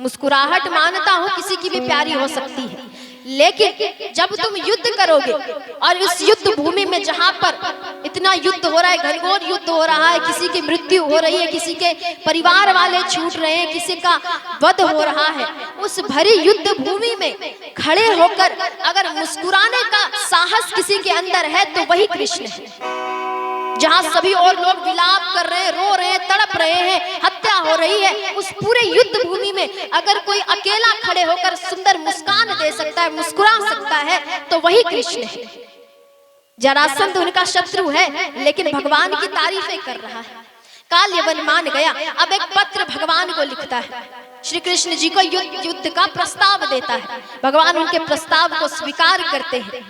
मुस्कुराहट मानता हूँ किसी की भी प्यारी हो सकती है, लेकिन जब तुम युद्ध करोगे और उस युद्ध भूमि में जहाँ पर इतना युद्ध हो रहा है, घनघोर युद्ध हो रहा है, किसी की मृत्यु हो रही है, किसी के परिवार वाले छूट रहे हैं, किसी का वध हो रहा है, उस भरी युद्ध भूमि में खड़े होकर अगर मुस्कुराने का साहस किसी के अंदर है तो वही कृष्ण है। जहाँ सभी और लोग विलाप कर रहे हैं, रो रहे हैं, तड़प रहे हैं, हत्या हो रही है, उस पूरे युद्ध भूमि में अगर कोई अकेला खड़े होकर सुंदर मुस्कान दे सकता है, मुस्कुरा सकता है, तो वही कृष्ण है। जरासंध उनका शत्रु है, लेकिन भगवान की तारीफें कर रहा है। काल्यवन मान गया। अब एक पत्र भगवान को लिखता है, श्री कृष्ण जी को युद्ध का प्रस्ताव देता है। भगवान उनके प्रस्ताव को स्वीकार करते हैं।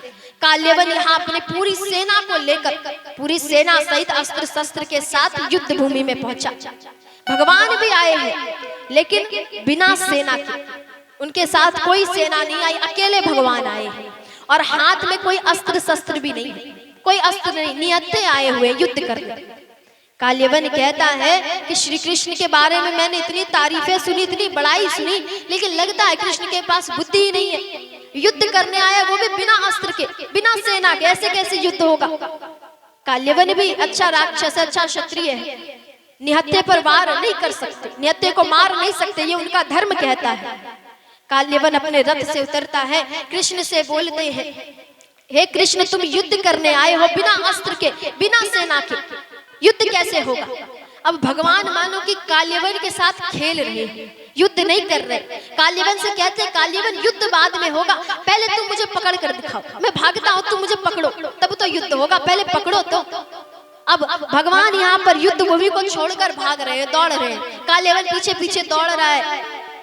काल्यवन यहाँ अपने पूरी सेना को लेकर, पूरी सेना सहित अस्त्र शस्त्र के साथ युद्ध भूमि में पहुंचा। भगवान भी आए हैं, लेकिन बिना सेना के, उनके साथ कोई सेना नहीं आई, अकेले भगवान आए हैं और हाथ में कोई अस्त्र शस्त्र भी नहीं है, कोई अस्त्र नहीं, निहत्थे आए हुए युद्ध करने। काल्यवन कहता है कि श्री कृष्ण के बारे में मैंने इतनी तारीफें सुनी, इतनी बड़ाई सुनी, लेकिन लगता है कृष्ण के पास बुद्धि ही नहीं है। युद्ध करने आया वो भी बिना अस्त्र के, बिना सेना के, ऐसे कैसे युद्ध होगा? काल्यवन भी अच्छा राक्षस, अच्छा क्षत्रिय है, निहत्थे पर वार नहीं कर सकते, निहत्थे को मार नहीं सकते, ये उनका धर्म कहता है। काल्यवन अपने रथ से उतरता है, कृष्ण से बोलते हैं, हे कृष्ण, तुम युद्ध करने आए हो बिना अस्त्र के, बिना सेना के, युद्ध कैसे होगा? अब भगवान मानो कि काल्यवन के साथ खेल रहे हैं, युद्ध नहीं कर रहे। काल्यवन से कहते हैं, काल्यवन युद्ध बाद में होगा, पहले तुम मुझे पकड़ कर दिखाओ, मैं भागता हूँ, तुम मुझे पकड़ो, तब तो युद्ध होगा, पहले पकड़ो तो। अब भगवान यहाँ पर युद्ध भूमि को छोड़कर भाग रहे हैं, दौड़ रहे हैं। काल्यवन पीछे पीछे दौड़ रहा है।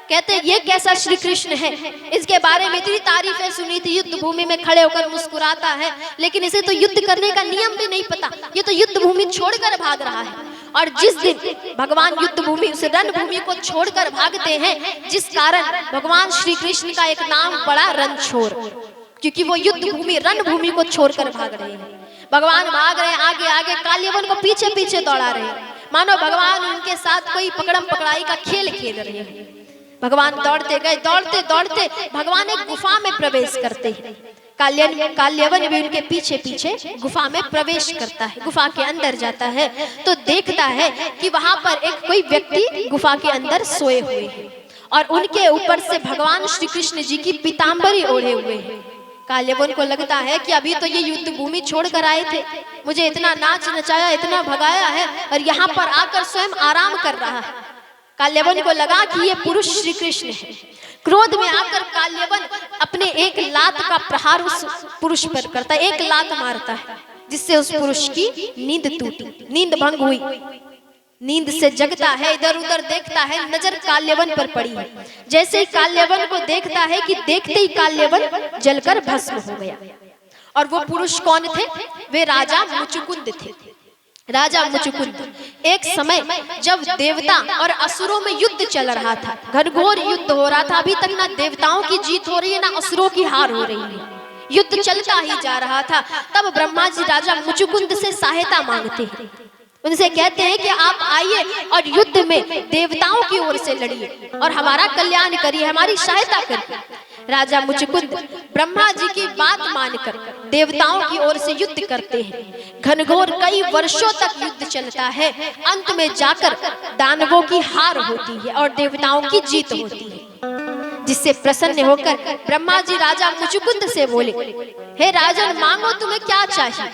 कहते हैं, ये कैसा श्री कृष्ण है, इसके बारे में इतनी तारीफें सुनी थी, युद्ध भूमि में खड़े होकर मुस्कुराता है, लेकिन इसे तो युद्ध करने का नियम भी नहीं पता, ये तो युद्ध भूमि छोड़कर भाग रहा है। और जिस दिन भगवान युद्ध भूमि, उस रणभूमि को छोड़कर भागते हैं, जिस कारण भगवान श्री कृष्ण का एक नाम पड़ा रणछोड़, क्योंकि वो युद्ध भूमि रणभूमि को छोड़कर भाग रहे हैं। भगवान भाग रहे हैं आगे आगे, काल्यवन को पीछे पीछे दौड़ा रहे हैं, मानो भगवान उनके साथ कोई पकड़म पकड़ाई का खेल खेल रहे हैं। भगवान दौड़ते गए, दौड़ते दौड़ते भगवान एक गुफा में प्रवेश करते हैं। काल्यवन भी उनके पीछे पीछे गुफा में प्रवेश करता है। गुफा के अंदर जाता है तो देखता है कि वहां पर एक कोई व्यक्ति गुफा के अंदर सोए हुए हैं और उनके ऊपर से भगवान श्री कृष्ण जी की पीतांबरी ओढ़े हुए हैं। काल्यवन को लगता है कि अभी तो ये युद्ध भूमि छोड़कर आए थे, मुझे इतना नाच नचाया, इतना भगाया है और यहाँ पर आकर स्वयं आराम कर रहा है। काल्यवन को लगा कि ये पुरुष श्री कृष्ण है। क्रोध में आकर काल्यवन अपने एक लात का प्रहार उस पुरुष पर करता है, एक लात मारता है, जिससे उस पुरुष की नींद टूटी, नींद भंग हुई। नींद से जगता है, इधर उधर देखता है, नजर काल्यवन पर पड़ी है। जैसे ही काल्यवन को देखता है कि देखते ही काल्यवन जलकर भस्म हो गया। और वो पुरुष कौन थे? वे राजा मुचुकुंद थे। राजा मुचुकुंद, एक समय जब देवता और असुरों में युद्ध चल रहा था, घनघोर युद्ध हो रहा था, अभी तक ना देवताओं की जीत हो रही है ना असुरों की हार हो रही है, युद्ध चलता ही जा रहा था। तब ब्रह्मा जी राजा मुचुकुंद से सहायता मांगते हैं, उनसे कहते हैं कि आप आइए और युद्ध में देवताओं की ओर से लड़िए और हमारा कल्याण करिए, हमारी सहायता करिए। राजा मुचुकुंद ब्रह्मा जी की बात मानकर देवताओं की ओर से युद्ध करते हैं। घनघोर कई वर्षों तक युद्ध चलता है, अंत में जाकर दानवों की हार होती है और देवताओं की जीत होती है। जिससे प्रसन्न होकर ब्रह्मा जी राजा मुचुकुंद से बोले, हे राजन, मांगो तुम्हें क्या चाहिए।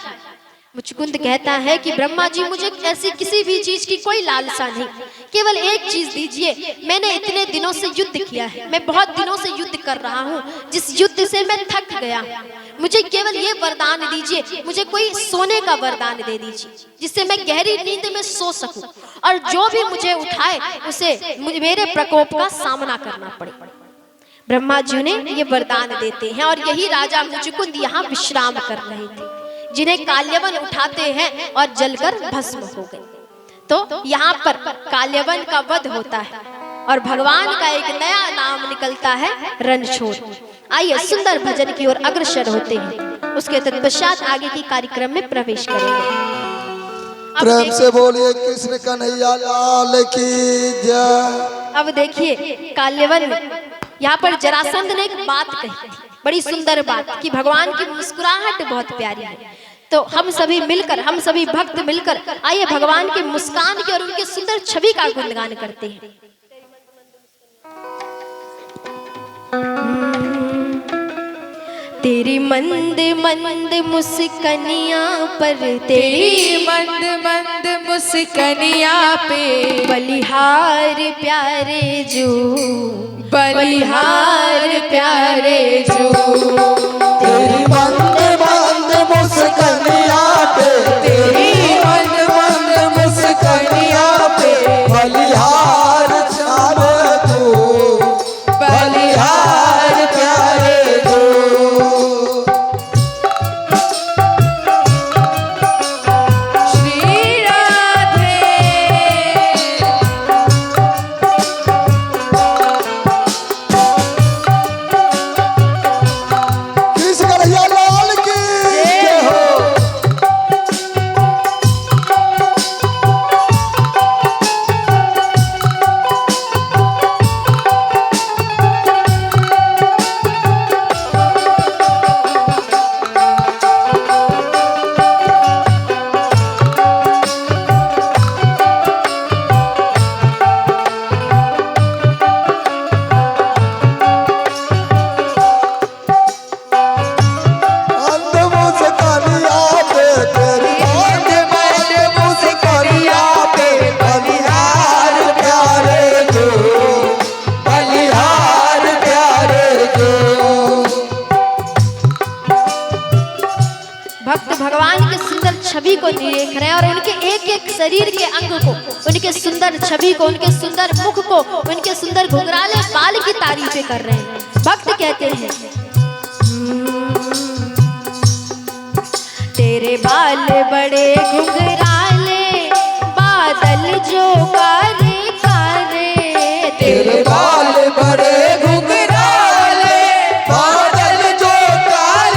मुचुकुंद कहता है कि ब्रह्मा जी, मुझे ऐसी किसी भी चीज की कोई लालसा नहीं, केवल एक चीज दीजिए। मैंने इतने दिनों से युद्ध किया है, मैं बहुत दिनों से युद्ध कर रहा हूँ, जिस युद्ध से मैं थक गया, मुझे केवल ये वरदान दीजिए, मुझे कोई सोने का वरदान दे दीजिए, जिससे मैं गहरी नींद में सो सकूं और जो भी मुझे उठाए उसे मेरे प्रकोप का सामना करना पड़े। ब्रह्मा जी ने ये वरदान देते हैं और यही राजा मुचुकुंद यहाँ विश्राम कर रहे थे, जिन्हें काल्यवन उठाते हैं और जलकर भस्म हो गए। तो यहाँ पर काल्यवन का वध होता है और भगवान का एक नया नाम निकलता है, रणछोड़। आइए सुंदर भजन की ओर अग्रसर होते हैं, उसके तत्पश्चात आगे की कार्यक्रम में प्रवेश करेंगे। प्रेम से बोलिए कृष्ण कन्हैया लाल की जय। अब देखिए काल्यवन, यहाँ पर जरासंध ने एक बात कही थी, बड़ी सुंदर बात, कि भगवान की मुस्कुराहट बहुत प्यारी है। तो हम सभी मिलकर, हम सभी भक्त मिलकर आइए भगवान की मुस्कान की और उनकी सुंदर छवि का गुणगान करते हैं। तेरी मंद मंद मुस्कनिया पर, तेरी मंद मंद मुस्कनिया पे, बलिहार प्यारे जो, बलिहार प्यारे जो, तेरी मंद मंद मुस्कनिया पे, तेरी मंद मंद मुस्कनिया पे, बलिहार प्यारे जो, बलिहार प्यारे जो। श्री राधे कृष्ण कन्हैया लाल की जय हो। मंद मुस्कनिया पे, तेरी मंद मंद मुस्कनिया पे, बलिहार प्यारे जो, बलिहार प्यारे जो। भक्त भगवान के सुंदर छवि को देख रहे हैं और उनके एक एक शरीर के अंग को, उनके सुंदर छवि को, उनके सुंदर मुख को, उनके सुंदर घुंघराले बाल की तारीफें कर रहे हैं। भक्त कहते हैं, तेरे बाल बड़े घुंघराले, बादल जो कारे कारे, तेरे बाल बड़े घुंघराले, बादल जो काले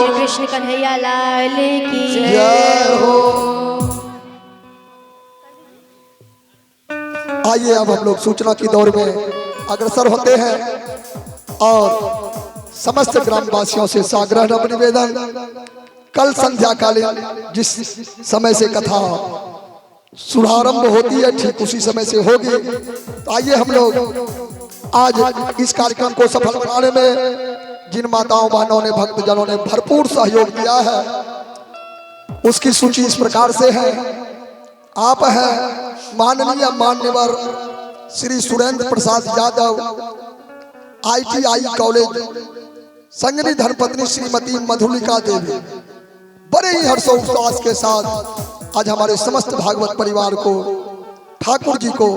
श्री कृष्ण कन्हैया लाल की जय हो। आइए अब हम लोग सूचना की दौर में अग्रसर होते हैं और समस्त ग्रामवासियों से साग्रह निवेदन, कल संध्या कालीन जिस समय से कथा शुभारंभ होती है ठीक उसी समय से होगी। तो आइए हम लोग आज इस कार्यक्रम को सफल बनाने में जिन माताओं बहनों ने भक्तजनों ने भरपूर सहयोग दिया है उसकी सूची इस प्रकार से है। आप हैं माननीय मान्यवर श्री सुरेंद्र प्रसाद यादव, ITI कॉलेज, संगनी धर्मपत्नी श्रीमती मधुलिका देवी। बड़े ही हर्षोल्लास के साथ आज हमारे समस्त भागवत परिवार को, ठाकुर जी को,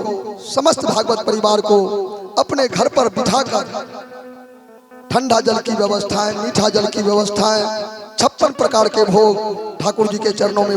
समस्त भागवत परिवार को अपने घर पर बिठाकर ठंडा जल की व्यवस्थाएं, मीठा जल की व्यवस्थाएं, 56 प्रकार के भोग ठाकुर जी के चरणों में